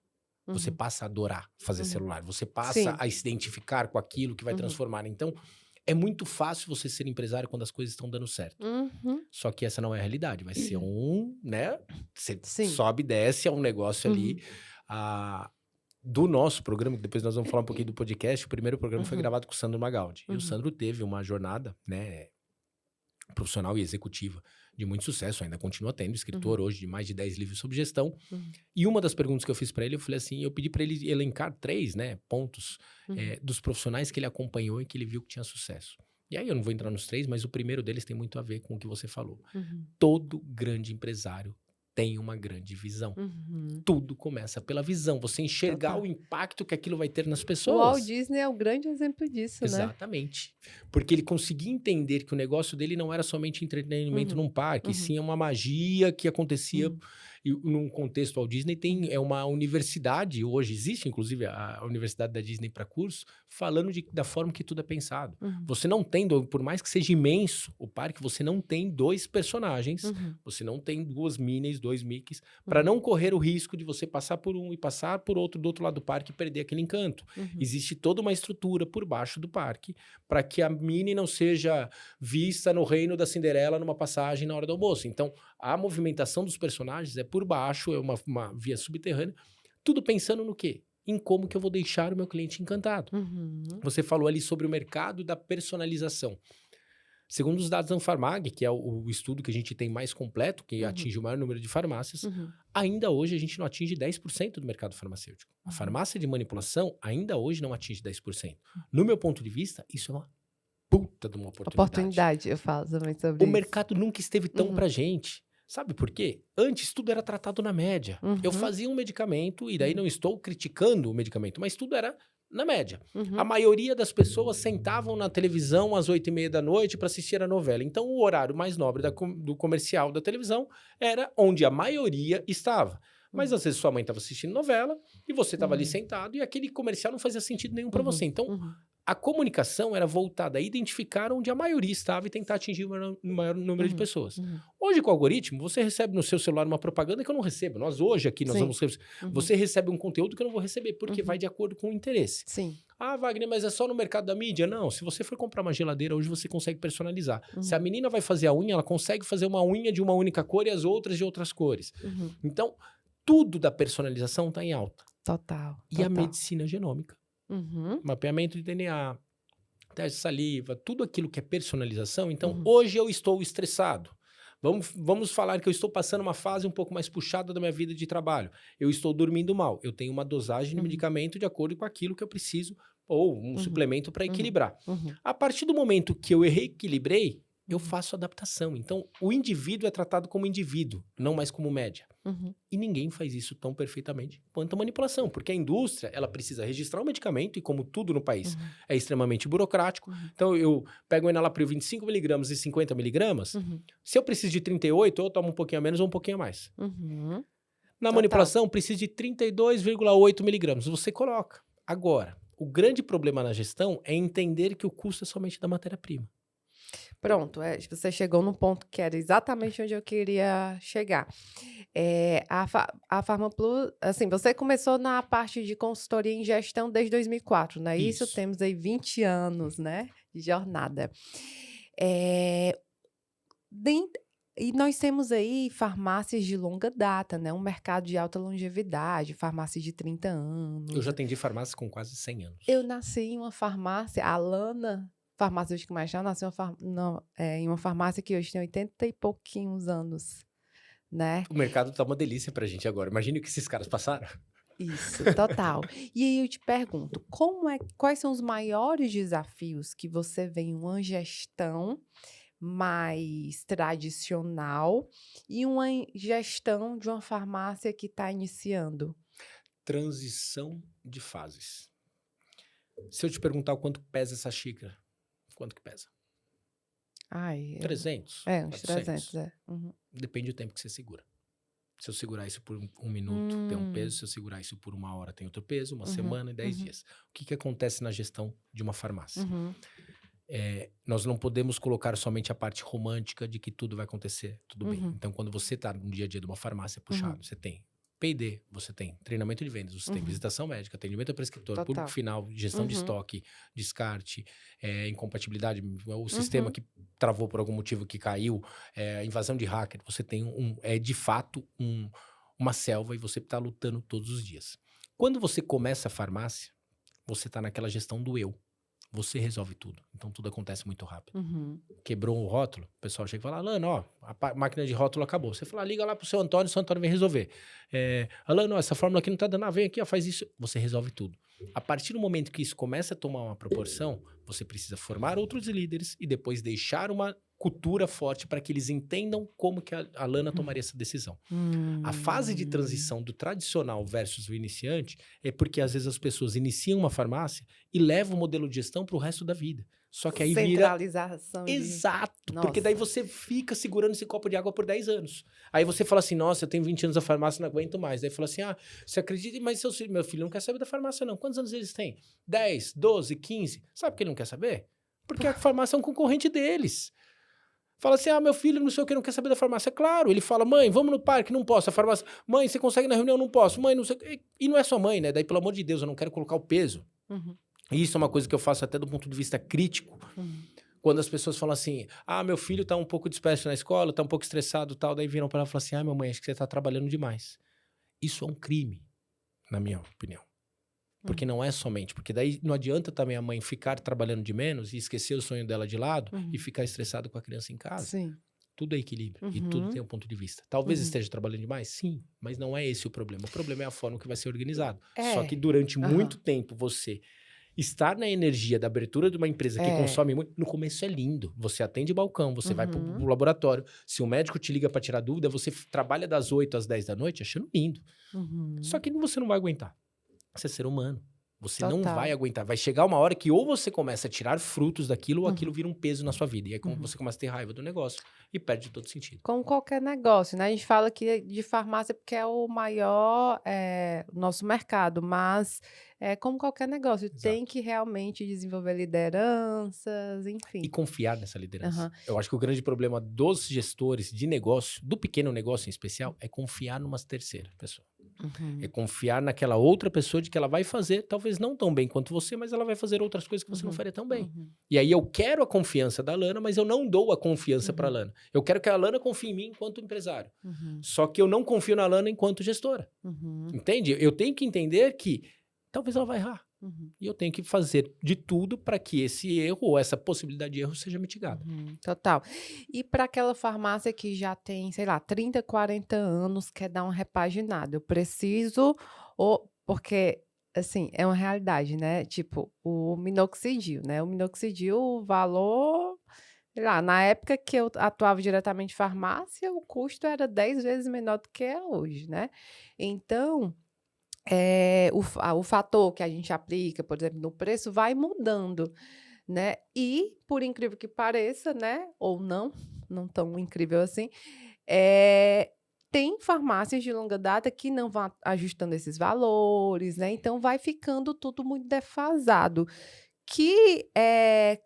Você passa a adorar fazer celular. Você passa a se identificar com aquilo que vai transformar. Então, é muito fácil você ser empresário quando as coisas estão dando certo. Só que essa não é a realidade. Vai ser né? Você sobe e desce, é um negócio ali. Do nosso programa, que depois nós vamos falar um pouquinho do podcast, o primeiro programa foi gravado com o Sandro Magaldi. E o Sandro teve uma jornada, né, profissional e executiva de muito sucesso, ainda continua tendo, escritor hoje de mais de 10 livros sobre gestão. E uma das perguntas que eu fiz para ele, eu falei assim, eu pedi para ele elencar 3, né, pontos dos profissionais que ele acompanhou e que ele viu que tinha sucesso. E aí eu não vou entrar nos 3, mas o primeiro deles tem muito a ver com o que você falou. Todo grande empresário tem uma grande visão. Tudo começa pela visão. Você enxergar o impacto que aquilo vai ter nas pessoas. O Walt Disney é o grande exemplo disso, né? Exatamente. Porque ele conseguia entender que o negócio dele não era somente entretenimento num parque, sim uma magia que acontecia num contexto. Walt Disney é uma universidade, hoje existe inclusive a Universidade da Disney para curso, falando da forma que tudo é pensado. Você não tem, por mais que seja imenso o parque, você não tem 2 personagens, você não tem 2 Minnies, 2 Mickeys, para não correr o risco de você passar por um e passar por outro do outro lado do parque e perder aquele encanto. Existe toda uma estrutura por baixo do parque para que a Minnie não seja vista no reino da Cinderela numa passagem na hora do almoço. Então, a movimentação dos personagens é por baixo, é uma via subterrânea, tudo pensando no quê? Em como que eu vou deixar o meu cliente encantado. Você falou ali sobre o mercado da personalização. Segundo os dados da Anfarmag, que é o estudo que a gente tem mais completo, que atinge o maior número de farmácias, ainda hoje a gente não atinge 10% do mercado farmacêutico. A farmácia de manipulação ainda hoje não atinge 10%. No meu ponto de vista, isso é uma puta de uma oportunidade. Eu falo também sobre O isso. mercado nunca esteve tão pra gente. Sabe por quê? Antes tudo era tratado na média. Eu fazia um medicamento, e daí não estou criticando o medicamento, mas tudo era na média. A maioria das pessoas sentavam na televisão às 8h30 da noite para assistir a novela. Então, o horário mais nobre do comercial da televisão era onde a maioria estava. Mas às vezes sua mãe estava assistindo novela e você estava ali sentado e aquele comercial não fazia sentido nenhum para você. Então, a comunicação era voltada a identificar onde a maioria estava e tentar atingir o maior número de pessoas. Hoje, com o algoritmo, você recebe no seu celular uma propaganda que eu não recebo. Nós hoje aqui, nós vamos receber. Você recebe um conteúdo que eu não vou receber, porque vai de acordo com o interesse. Ah, Wagner, mas é só no mercado da mídia? Não, se você for comprar uma geladeira, hoje você consegue personalizar. Se a menina vai fazer a unha, ela consegue fazer uma unha de uma única cor e as outras de outras cores. Então, tudo da personalização está em alta. Total. E a medicina genômica. Mapeamento de DNA, teste de saliva, tudo aquilo que é personalização. Então, hoje eu estou estressado. Vamos falar que eu estou passando uma fase um pouco mais puxada da minha vida de trabalho. Eu estou dormindo mal. Eu tenho uma dosagem de medicamento de acordo com aquilo que eu preciso, ou um suplemento para equilibrar. A partir do momento que eu reequilibrei, eu faço adaptação. Então, o indivíduo é tratado como indivíduo, não mais como média. E ninguém faz isso tão perfeitamente quanto a manipulação, porque a indústria, ela precisa registrar o medicamento e como tudo no país é extremamente burocrático, então eu pego o enalapril 25mg e 50mg, se eu preciso de 38, eu tomo um pouquinho a menos ou um pouquinho a mais. Na manipulação, precisa de 32,8mg, você coloca. Agora, o grande problema na gestão é entender que o custo é somente da matéria-prima. Pronto, você chegou no ponto que era exatamente onde eu queria chegar. A PharmaPlus, assim, você começou na parte de consultoria em gestão desde 2004, né? Isso temos aí 20 anos, né, de jornada. E nós temos aí farmácias de longa data, né? Um mercado de alta longevidade, farmácias de 30 anos. Eu já atendi farmácias com quase 100 anos. Eu nasci em uma farmácia, a Lana Farmacêutica mais já nasceu em uma farmácia que hoje tem 80 e pouquinhos anos, né? O mercado tá uma delícia pra gente agora. Imagina o que esses caras passaram. Isso, total. E aí eu te pergunto, quais são os maiores desafios que você vê em uma gestão mais tradicional e uma gestão de uma farmácia que está iniciando? Transição de fases. Se eu te perguntar o quanto pesa essa xícara, quanto que pesa? Ai, 300, uns 400? 300, é. Uhum. Depende do tempo que você segura. Se eu segurar isso por um minuto, tem um Hum, peso. Se eu segurar isso por uma hora, tem outro peso. Uma uhum, semana e 10 uhum, dias. O que acontece na gestão de uma farmácia? uhum, Nós não podemos colocar somente a parte romântica de que tudo vai acontecer tudo bem. uhum, Então, quando você está no dia a dia de uma farmácia uhum, puxado, você tem P&D, você tem treinamento de vendas, você tem uhum. visitação médica, atendimento ao prescritor, público Total. final, gestão de Uhum, estoque, descarte, incompatibilidade, o sistema uhum, que travou por algum motivo que caiu, invasão de hacker. Você tem de fato uma selva e você está lutando todos os dias. Quando você começa a farmácia, você está naquela gestão do eu. Você resolve tudo. Então tudo acontece muito rápido. uhum, Quebrou o rótulo, o pessoal chega e fala: Alano, ó, a máquina de rótulo acabou. Você fala: liga lá pro seu Antônio vem resolver. Alano, ó, essa fórmula aqui não tá dando, vem aqui, ó, faz isso. Você resolve tudo. A partir do momento que isso começa a tomar uma proporção, você precisa formar outros líderes e depois deixar uma cultura forte para que eles entendam como que a Lana tomaria essa decisão. A fase de hum. transição do tradicional versus o iniciante é porque às vezes as pessoas iniciam uma farmácia e levam o modelo de gestão para o resto da vida. Só que aí vira Centralização de. exato, porque daí Nossa. você fica segurando esse copo de água por 10 anos. Aí você fala assim: nossa, eu tenho 20 anos da farmácia, não aguento mais. Daí fala assim: ah, você acredita? Mas meu filho não quer saber da farmácia, não. Quantos anos eles têm? 10, 12, 15. Sabe por que ele não quer saber? Porque a farmácia é um concorrente deles. Fala assim: ah, meu filho não sei o que, não quer saber da farmácia. Claro, ele fala: mãe, vamos no parque, não posso. A farmácia: mãe, você consegue ir na reunião? Não posso. Mãe, não sei o que. E não é sua mãe, né? Daí, pelo amor de Deus, eu não quero colocar o peso. Uhum, E isso é uma coisa que eu faço até do ponto de vista crítico. uhum, Quando as pessoas falam assim: ah, meu filho tá um pouco disperso na escola, tá um pouco estressado e tal. Daí viram para ela e falam assim: ah, mamãe, acho que você tá trabalhando demais. Isso é um crime, na minha opinião. Porque uhum, não é somente. Porque daí não adianta também a mãe ficar trabalhando de menos e esquecer o sonho dela de lado e uhum. ficar estressado com a criança em casa. Sim. Tudo é equilíbrio e tudo Uhum, tem um ponto de vista. Talvez uhum. esteja trabalhando demais, sim, mas não é esse o problema. O problema é a forma que vai ser organizado. Só que É. durante muito Aham. tempo você estar na energia da abertura de uma empresa que É. consome muito, no começo é lindo. Você atende balcão, você vai pro Uhum, laboratório. Se o médico te liga para tirar dúvida, você trabalha das 8 às 10 da noite achando lindo. Só uhum. que você não vai aguentar. Você é ser humano. Você não vai Total. aguentar. Vai chegar uma hora que ou você começa a tirar frutos daquilo ou aquilo Uhum, vira um peso na sua vida. E aí uhum. você começa a ter raiva do negócio e perde todo sentido. Como qualquer negócio, né, a gente fala que de farmácia porque é o maior, nosso mercado, mas é como qualquer negócio, tem Exato. que realmente desenvolver lideranças, E enfim. confiar nessa liderança. Aham. Eu acho que o grande problema dos gestores de negócio, do pequeno negócio em especial, é confiar numa terceira pessoa. É Uhum, confiar naquela outra pessoa de que ela vai fazer, talvez não tão bem quanto você, mas ela vai fazer outras coisas que você não uhum, faria tão bem. uhum, E aí eu quero a confiança da Lana, mas eu não dou a confiança para a uhum, Lana. Eu quero que a Lana confie em mim enquanto empresário. uhum, Só que eu não confio na Lana enquanto gestora. uhum, Entende? Eu tenho que entender que talvez ela vai errar. uhum. E eu tenho que fazer de tudo para que esse erro ou essa possibilidade de erro seja mitigada. Uhum, total. E para aquela farmácia que já tem, sei lá, 30, 40 anos, quer dar uma repaginada, eu preciso ou porque, assim, é uma realidade, né, tipo, o minoxidil, né, o minoxidil, o valor, sei lá, na época que eu atuava diretamente em farmácia, o custo era 10 vezes menor do que é hoje, né. Então, o fator que a gente aplica, por exemplo, no preço vai mudando. Né, e por incrível que pareça, né, ou não, não tão incrível assim, tem farmácias de longa data que não vão ajustando esses valores, né, então vai ficando tudo muito defasado. Que,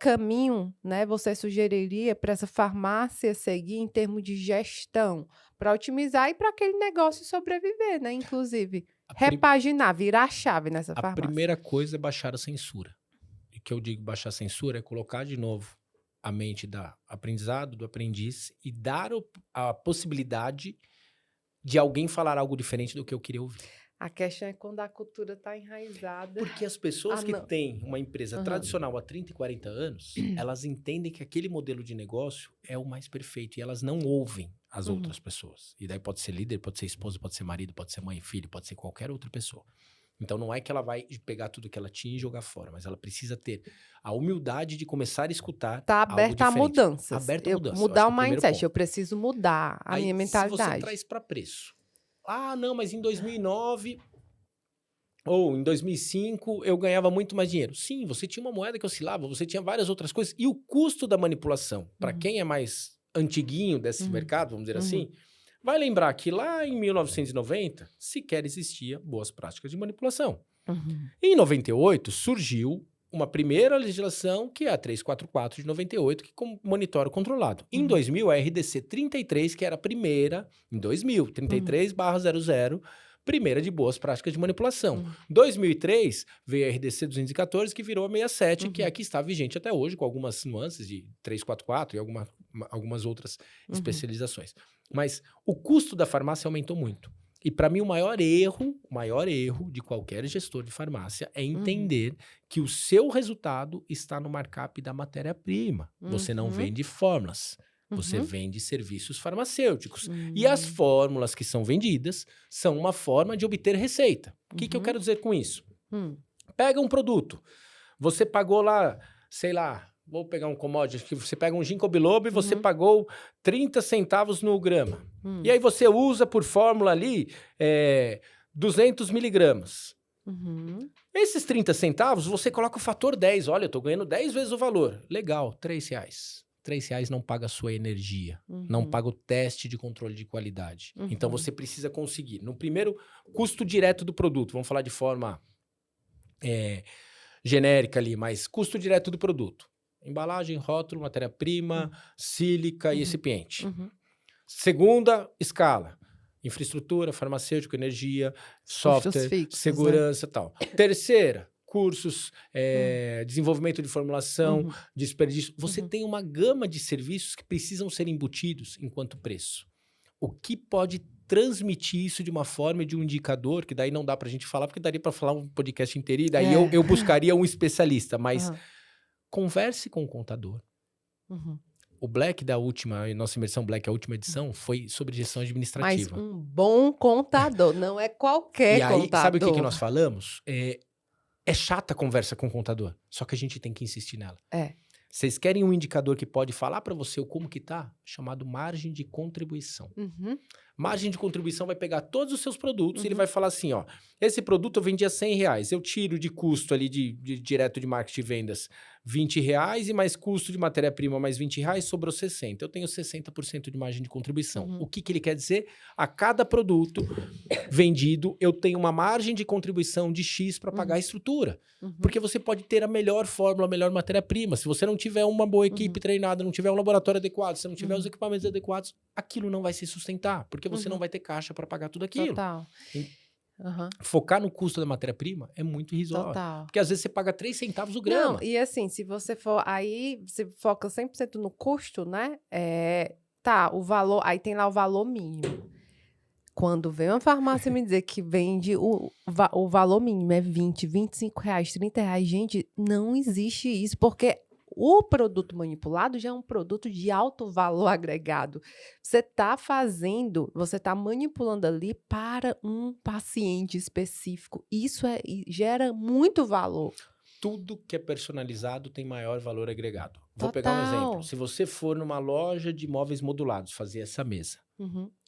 caminho, né, você sugeriria para essa farmácia seguir em termos de gestão, para otimizar e para aquele negócio sobreviver, né, inclusive? A, pri- Repaginar, virar a chave nessa a farmácia. primeira coisa é baixar a censura. E que eu digo baixar a censura é colocar de novo a mente da aprendizado, do aprendiz e dar a possibilidade de alguém falar algo diferente do que eu queria ouvir. A questão é quando a cultura está enraizada. Porque as Ah, pessoas que não. têm uma empresa Aham. tradicional há 30 e 40 anos, elas entendem que aquele modelo de negócio é o mais perfeito e elas não ouvem as Uhum, outras pessoas. E daí pode ser líder, pode ser esposa, pode ser marido, pode ser mãe, filho, pode ser qualquer outra pessoa. Então, não é que ela vai pegar tudo que ela tinha e jogar fora, mas ela precisa ter a humildade de começar a escutar Tá algo aberta a diferente. mudanças. Aberta a mudança, eu acho Mudar que o é o primeiro mindset. ponto. Eu preciso mudar a Aí, minha se você mentalidade. traz para preço. Ah, não, mas em 2009 ou em 2005 eu ganhava muito mais dinheiro. Sim, você tinha uma moeda que oscilava, você tinha várias outras coisas. E o custo da manipulação, para quem é mais antiguinho desse mercado, vamos dizer assim, vai lembrar que lá em 1990 sequer existia boas práticas de manipulação. Em 98 surgiu uma primeira legislação, que é a 344 de 98, que monitora o controlado. Em 2000, a RDC 33, que era a primeira, em 2000, 33/00, primeira de boas práticas de manipulação. Em 2003, veio a RDC 214, que virou a 67, que é a que está vigente até hoje, com algumas nuances de 344 e algumas outras especializações. Mas o custo da farmácia aumentou muito. E para mim o maior erro de qualquer gestor de farmácia é entender que o seu resultado está no markup da matéria-prima. Você não vende fórmulas, você vende serviços farmacêuticos. E as fórmulas que são vendidas são uma forma de obter receita. O que eu quero dizer com isso? Pega um produto, você pagou lá, sei lá, vou pegar um commodity, que você pega um ginkgo biloba e você pagou 30 centavos no grama. E aí você usa por fórmula ali 200 miligramas. Esses 30 centavos, você coloca o fator 10. Olha, eu tô ganhando 10 vezes o valor. Legal, R$3. R$3 não paga a sua energia, não paga o teste de controle de qualidade. Então você precisa conseguir, no primeiro, custo direto do produto, vamos falar de forma genérica ali, mas custo direto do produto. Embalagem, rótulo, matéria-prima, sílica e recipiente. Segunda escala, infraestrutura, farmacêutico, energia, software, fixos, segurança e tal. Terceira, cursos, desenvolvimento de formulação, desperdício. Você tem uma gama de serviços que precisam ser embutidos enquanto preço. O que pode transmitir isso de uma forma e de um indicador, que daí não dá pra gente falar, porque daria pra falar um podcast inteiro, e daí eu buscaria um especialista, mas converse com o contador. O Black da última, nossa imersão Black, a última edição, foi sobre gestão administrativa. Mas um bom contador, não é qualquer e aí, contador. sabe o que nós falamos? É chata a conversa com o contador, só que a gente tem que insistir nela. Vocês querem um indicador que pode falar para você como que tá? Chamado margem de contribuição. Margem de contribuição vai pegar todos os seus produtos e ele vai falar assim, ó, esse produto eu vendi a R$100, eu tiro de custo ali de direto de marketing e vendas R$20 e mais custo de matéria-prima mais R$20, sobrou 60. Eu tenho 60% de margem de contribuição. O que ele quer dizer? A cada produto vendido, eu tenho uma margem de contribuição de X para pagar a estrutura. Porque você pode ter a melhor fórmula, a melhor matéria-prima. Se você não tiver uma boa equipe treinada, não tiver um laboratório adequado, se não tiver os equipamentos adequados, aquilo não vai se sustentar, porque você não vai ter caixa para pagar tudo aquilo. Total. Focar no custo da matéria-prima é muito irrisório. Total. Porque às vezes você paga 3 centavos o grama. Não, e assim, se você for aí, você foca 100% no custo, né? Tá, o valor, aí tem lá o valor mínimo. Quando vem uma farmácia me dizer que vende o valor mínimo é R$20, R$25, R$30, gente, não existe isso, porque o produto manipulado já é um produto de alto valor agregado. Você está manipulando ali para um paciente específico. Isso gera muito valor. Tudo que é personalizado tem maior valor agregado. Vou pegar um exemplo. Se você for numa loja de móveis modulados fazer essa mesa,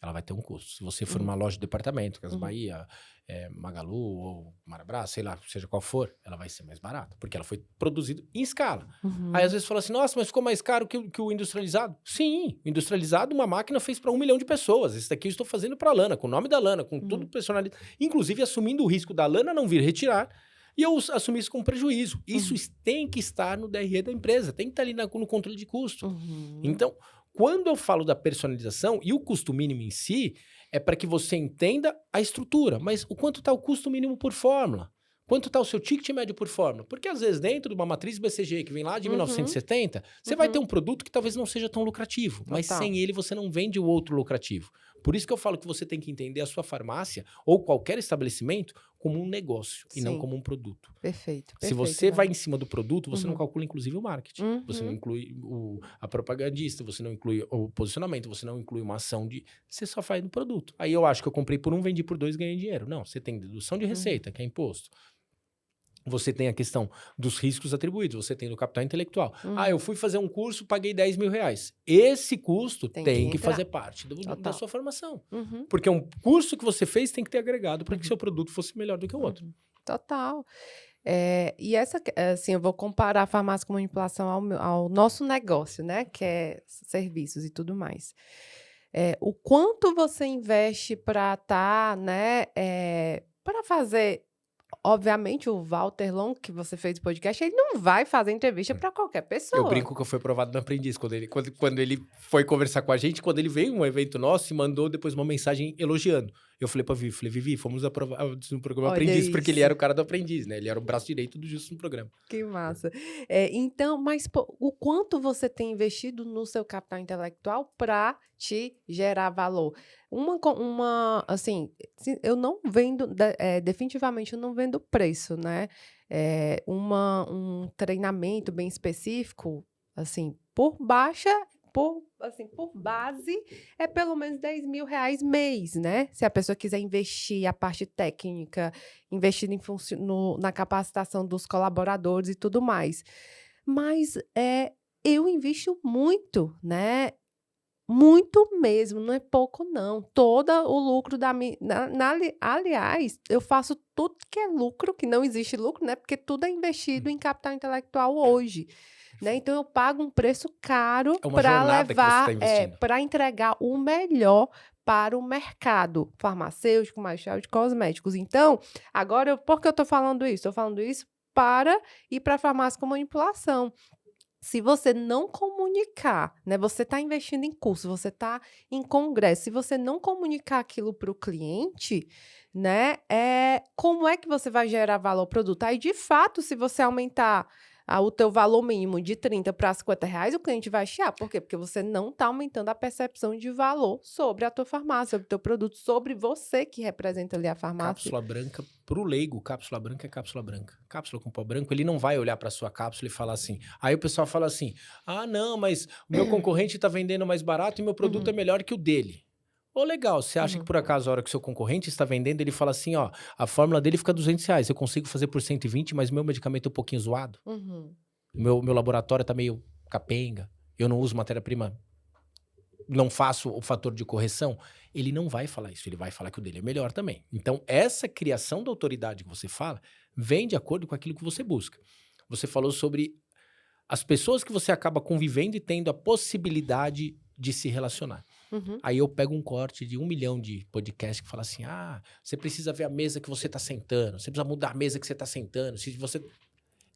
ela vai ter um custo. Se você for numa loja de departamento, Casas Bahia, Magalu ou Marabra, sei lá, seja qual for, ela vai ser mais barata, porque ela foi produzida em escala. Aí às vezes fala assim, nossa, mas ficou mais caro que o industrializado? Sim, o industrializado uma máquina fez para 1 milhão de pessoas. Esse daqui eu estou fazendo para a Lana, com o nome da Lana, com tudo personalizado. Inclusive assumindo o risco da Lana não vir retirar, e eu assumir isso como prejuízo. Isso tem que estar no DRE da empresa, tem que estar ali no controle de custo. Então, quando eu falo da personalização, e o custo mínimo em si, é para que você entenda a estrutura. Mas o quanto está o custo mínimo por fórmula? Quanto está o seu ticket médio por fórmula? Porque às vezes dentro de uma matriz BCG que vem lá de 1970, você vai ter um produto que talvez não seja tão lucrativo, mas sem ele você não vende o outro lucrativo. Por isso que eu falo que você tem que entender a sua farmácia ou qualquer estabelecimento como um negócio e não Sim. como um produto. Perfeito, Se perfeito, você vai Eduardo. em cima do produto, você não Uhum. calcula inclusive o marketing. Você não Uhum. inclui a propagandista, você não inclui o posicionamento, você não inclui uma ação de... Você só faz no produto. Aí eu acho que eu comprei por 1, vendi por 2, ganhei dinheiro. Não, você tem dedução de Uhum. receita, que é imposto. Você tem a questão dos riscos atribuídos, você tem do capital intelectual. Ah, eu Uhum. fui fazer um curso, paguei 10 mil reais. Esse custo Tem que tem que entrar. fazer parte da Total. sua formação. Uhum. Porque um curso que você fez tem que ter agregado para que Uhum. seu produto fosse melhor do que o outro. Uhum. Total. E essa, assim, eu vou comparar a farmácia com manipulação ao nosso negócio, né? Que é serviços e tudo mais. O quanto você investe para estar, né? Para fazer. Obviamente, o Walter Long, que você fez o podcast, ele não vai fazer entrevista para qualquer Eu pessoa. brinco que eu fui aprovado no aprendiz quando ele foi conversar com a gente, quando ele veio em um evento nosso e mandou depois uma mensagem elogiando. Eu falei pra Vivi, Vivi, fomos aprovados no programa Olha aprendiz, porque ele isso. era o cara do aprendiz, né? Ele era o braço direito do Justo no programa. Que massa. Então, mas pô, o quanto você tem investido no seu capital intelectual para te gerar valor? Assim, eu não vendo, definitivamente eu não vendo preço, né? Um treinamento bem específico, assim, por base, é pelo menos R$ 10.000 mês, né? Se a pessoa quiser investir a parte técnica, investir na capacitação dos colaboradores e tudo mais. Mas eu invisto muito, né? Muito mesmo, não é pouco não. Todo o lucro da minha... aliás, eu faço tudo que é lucro, que não existe lucro, né? Porque tudo é investido em capital intelectual hoje. Né? Então, eu pago um preço caro É uma para jornada que você está levar, investindo. para entregar o melhor para o mercado farmacêutico, comercial de cosméticos. Então, agora, por que eu estou falando isso? Estou falando isso para ir para a farmácia com manipulação. Se você não comunicar, né, você está investindo em curso, você está em congresso, se você não comunicar aquilo para o cliente, né, como é que você vai gerar valor ao produto? Aí, de fato, se você aumentar o teu valor mínimo de 30 para R$ 50, o cliente vai chiar. Por quê? Porque você não está aumentando a percepção de valor sobre a tua farmácia, sobre o teu produto, sobre você que representa ali a farmácia. Cápsula branca, pro leigo, cápsula branca é cápsula branca. Cápsula com pó branco, ele não vai olhar para sua cápsula e falar assim. Aí o pessoal fala assim: ah, não, mas o meu concorrente está vendendo mais barato e meu produto é Uhum, melhor que o dele. Ô, legal, você acha que uhum, por acaso a hora que o seu concorrente está vendendo, ele fala assim: ó, a fórmula dele fica R$ 200, eu consigo fazer por 120, mas meu medicamento é um pouquinho zoado. uhum, Meu laboratório tá meio capenga, eu não uso matéria-prima, não faço o fator de correção, ele não vai falar isso, ele vai falar que o dele é melhor também. Então, essa criação da autoridade que você fala, vem de acordo com aquilo que você busca. Você falou sobre as pessoas que você acaba convivendo e tendo a possibilidade de se relacionar. uhum. Aí eu pego um corte de 1 milhão de podcast que fala assim, você precisa ver a mesa que você está sentando, você precisa mudar a mesa que você está sentando, se você...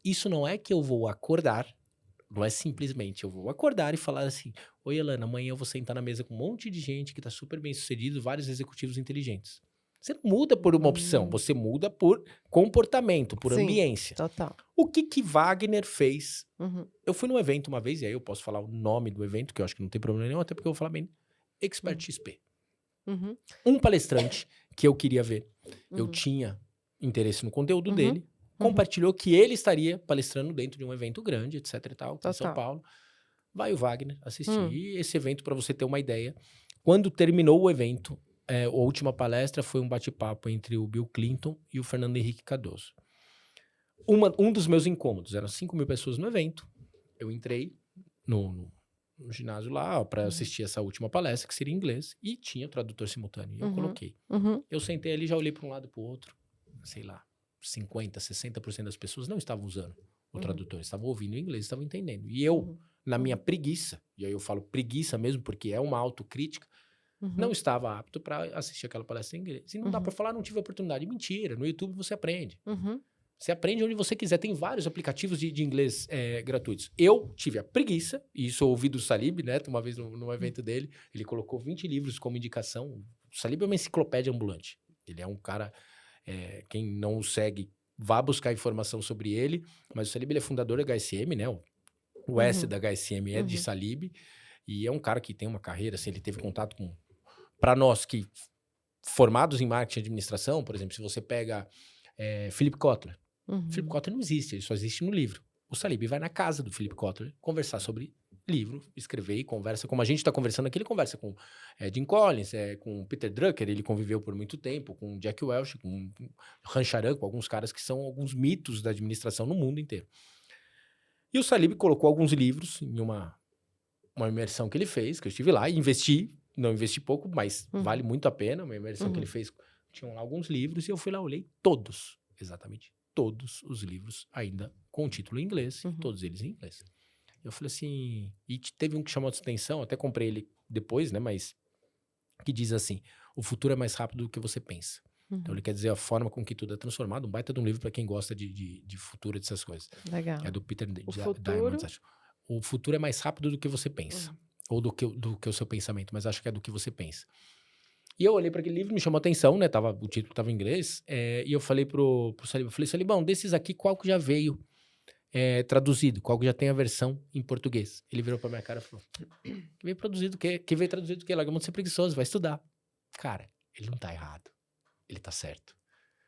Isso não é que eu vou acordar, não é simplesmente eu vou acordar e falar assim: oi, Elana, amanhã eu vou sentar na mesa com um monte de gente que está super bem sucedido, vários executivos inteligentes. Você não muda por uma opção, Hum. você muda por comportamento, por Sim, ambiência. total. O que Wagner fez? Uhum, Eu fui num evento uma vez, e aí eu posso falar o nome do evento, que eu acho que não tem problema nenhum, até porque eu vou falar bem. Expert uhum, XP. uhum, Um palestrante que eu queria ver, eu uhum, tinha interesse no conteúdo uhum, dele, uhum, compartilhou que ele estaria palestrando dentro de um evento grande, etc e tal, aqui em São total. Paulo. Vai o Wagner Hum, assistir esse evento para você ter uma ideia. Quando terminou o evento, a última palestra foi um bate-papo entre o Bill Clinton e o Fernando Henrique Cardoso. Um dos meus incômodos, eram 5.000 pessoas no evento. Eu entrei no ginásio lá para uhum, assistir essa última palestra, que seria em inglês, e tinha tradutor simultâneo. E eu uhum, coloquei. uhum, Eu sentei ali, já olhei para um lado e para o outro. Sei lá, 50%, 60% das pessoas não estavam usando o uhum, tradutor, estavam ouvindo o inglês, estavam entendendo. E eu, uhum, na minha uhum, preguiça, e aí eu falo preguiça mesmo, porque é uma autocrítica, não uhum, estava apto para assistir aquela palestra em inglês. E não dá para uhum, falar, não tive oportunidade. Mentira, no YouTube você aprende. uhum, Você aprende onde você quiser. Tem vários aplicativos de inglês gratuitos. Eu tive a preguiça, e isso eu ouvi do Salib, né? Uma vez num evento dele, ele colocou 20 livros como indicação. O Salib é uma enciclopédia ambulante. Ele é um cara, quem não o segue, vá buscar informação sobre ele. Mas o Salib, ele é fundador da HSM, né? O S uhum, da HSM é de uhum, Salib. E é um cara que tem uma carreira, assim, ele teve contato com para nós que formados em marketing e administração, por exemplo, se você pega Philip Kotler. Philip Kotler não existe, ele só existe no livro. O Salib vai na casa do Philip Kotler conversar sobre livro, escrever e conversa, como a gente está conversando aqui, ele conversa com Jim Collins, com Peter Drucker, ele conviveu por muito tempo, com Jack Welch, com Rancharan, com alguns caras que são alguns mitos da administração no mundo inteiro. E o Salib colocou alguns livros em uma imersão que ele fez, que eu estive lá e não investi pouco, mas vale muito a pena, uma imersão que ele fez, tinham lá alguns livros, e eu fui lá, olhei todos, exatamente todos os livros, ainda com o título em inglês, todos eles em inglês. Eu falei assim, e teve um que chamou a atenção, até comprei ele depois, né, mas que diz assim, o futuro é mais rápido do que você pensa. Então ele quer dizer a forma com que tudo é transformado, um baita de um livro para quem gosta de futuro, dessas coisas. Legal. É do Peter futuro... Diamandis, acho. O futuro é mais rápido do que você pensa, ou do que o seu pensamento, mas acho que é do que você pensa. E eu olhei para aquele livro, me chamou a atenção, né? O título estava em inglês, e eu falei pro Salib, eu falei, Salibão, desses aqui, qual que já veio traduzido? Qual que já tem a versão em português? Ele virou pra minha cara e falou, que veio traduzido o quê? Que veio traduzido o quê? Larga a mão de ser preguiçoso, vai estudar. Cara, ele não tá errado. Ele tá certo.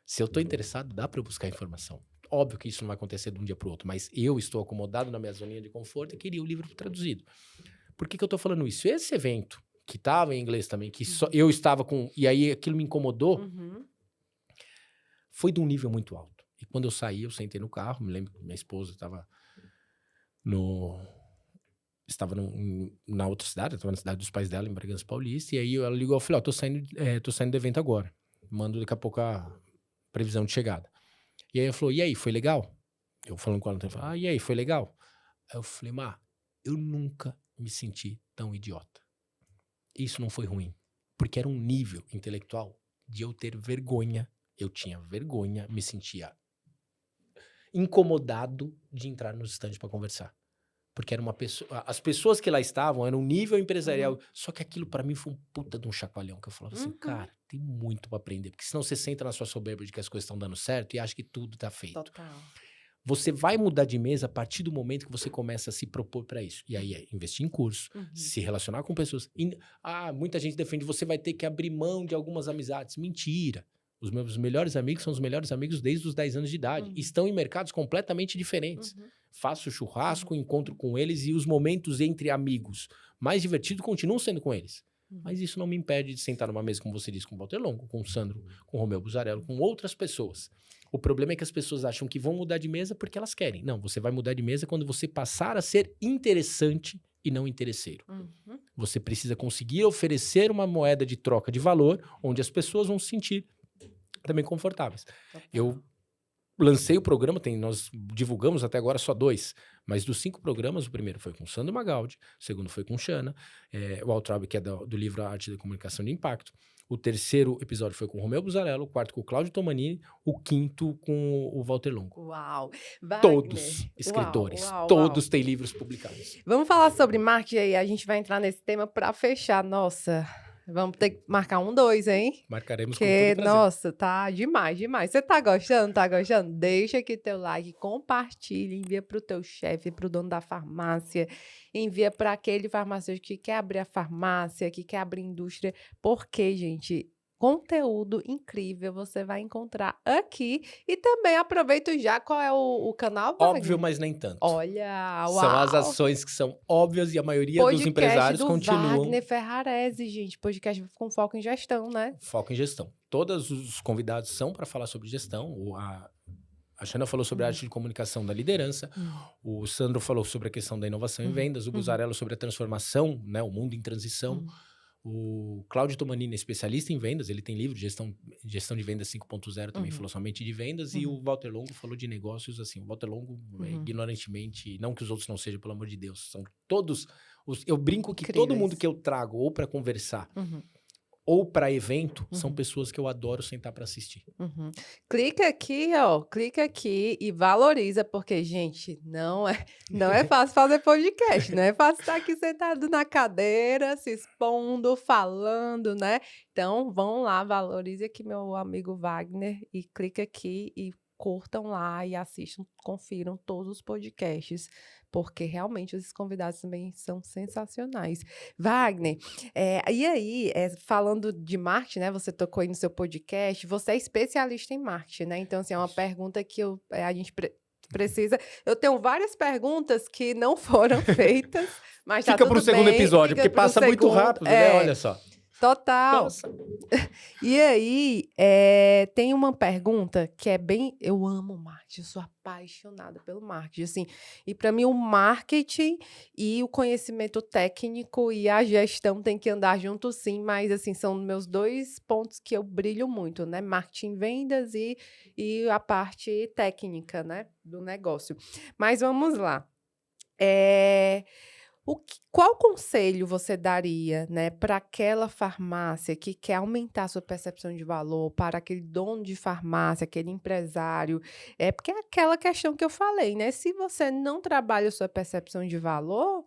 Se eu tô interessado, dá pra eu buscar informação. Óbvio que isso não vai acontecer de um dia pro outro, mas eu estou acomodado na minha zoninha de conforto e queria o livro traduzido. Por que eu tô falando isso? Esse evento, que tava em inglês também, que só eu estava com... E aí aquilo me incomodou, foi de um nível muito alto. E quando eu saí, eu sentei no carro, me lembro que minha esposa estava na outra cidade, estava na cidade dos pais dela, em Bragança Paulista, e aí ela ligou, eu falei, tô saindo do evento agora, mando daqui a pouco a previsão de chegada. E aí ela falou, e aí, foi legal? Eu falando com ela, ela falou, e aí, foi legal? Aí eu falei, eu nunca me senti tão idiota. Isso não foi ruim, porque era um nível intelectual de eu ter vergonha. Eu tinha vergonha, me sentia incomodado de entrar nos stands para conversar. Porque era uma pessoa... As pessoas que lá estavam eram um nível empresarial. Só que aquilo para mim foi um puta de um chacoalhão. Que eu falava assim, cara, tem muito para aprender. Porque senão você senta na sua soberba de que as coisas estão dando certo e acha que tudo tá feito. Total. Você vai mudar de mesa a partir do momento que você começa a se propor para isso. E aí é investir em curso, se relacionar com pessoas. Muita gente defende, você vai ter que abrir mão de algumas amizades. Mentira. Os meus melhores amigos são os melhores amigos desde os 10 anos de idade. Estão em mercados completamente diferentes. Faço churrasco, encontro com eles e os momentos entre amigos mais divertidos continuam sendo com eles. Mas isso não me impede de sentar numa mesa, como você disse, com o Walter Longo, com o Sandro, com o Romeu Buzarello, com outras pessoas. O problema é que as pessoas acham que vão mudar de mesa porque elas querem. Não, você vai mudar de mesa quando você passar a ser interessante e não interesseiro. Você precisa conseguir oferecer uma moeda de troca de valor onde as pessoas vão se sentir também confortáveis. Eu lancei o programa, nós divulgamos até agora só 2, mas dos 5 programas, o primeiro foi com o Sandro Magaldi, o segundo foi com o Xana, o Altraub, que é do livro A Arte da Comunicação de Impacto, o terceiro episódio foi com o Romeu Buzarello, o quarto com o Cláudio Tomanini, o quinto com o Walter Longo. Uau! Wagner. Todos escritores, todos têm livros publicados. Vamos falar sobre marketing aí, a gente vai entrar nesse tema para fechar, nossa... Vamos ter que marcar 1, 2, hein? Marcaremos com todo prazer. Nossa, tá demais, demais. Você tá gostando? Tá gostando? Deixa aqui teu like, compartilha, envia pro teu chefe, pro dono da farmácia, envia para aquele farmacêutico que quer abrir a farmácia, que quer abrir indústria, porque, gente... Conteúdo incrível você vai encontrar aqui. E também aproveito já qual é o canal, Wagner? Óbvio, mas nem tanto. Olha, uau. São as ações que são óbvias e a maioria dos empresários continuam... Wagner Ferrarese, gente. Podcast com foco em gestão, né? Foco em gestão. Todos os convidados são para falar sobre gestão. A Xana falou sobre a arte de comunicação da liderança. O Sandro falou sobre a questão da inovação em vendas. O Buzarello sobre a transformação, né, o mundo em transição. O Cláudio Tomanini é especialista em vendas, ele tem livro de gestão de vendas 5.0, também falou somente de vendas, e o Walter Longo falou de negócios, assim, o Walter Longo, ignorantemente, não que os outros não sejam, pelo amor de Deus, são todos, eu brinco que incríveis. Todo mundo que eu trago ou para conversar, ou para evento, são pessoas que eu adoro sentar para assistir. Clica aqui e valoriza, porque, gente, não é fácil fazer podcast, não é fácil estar aqui sentado na cadeira, se expondo, falando, né? Então, vão lá, valorize aqui meu amigo Wagner e clica aqui e curtam lá e assistam, confiram todos os podcasts, porque realmente esses convidados também são sensacionais. Wagner, e aí, falando de marketing, né? Você tocou aí no seu podcast, você é especialista em marketing, né? Então, assim, é uma pergunta que a gente precisa. Eu tenho várias perguntas que não foram feitas, mas tá Fica pro tudo segundo bem, episódio, fica porque pro passa muito segundo. rápido, né? Olha só. Total. Nossa. E aí, tem uma pergunta que é bem. Eu amo marketing, eu sou apaixonada pelo marketing, assim. E para mim, o marketing e o conhecimento técnico e a gestão tem que andar juntos, sim, mas, assim, são meus 2 pontos que eu brilho muito, né? Marketing, vendas e a parte técnica, né? Do negócio. Mas vamos lá. Qual conselho você daria, né, para aquela farmácia que quer aumentar sua percepção de valor, para aquele dono de farmácia, aquele empresário? Porque é aquela questão que eu falei, né? Se você não trabalha a sua percepção de valor,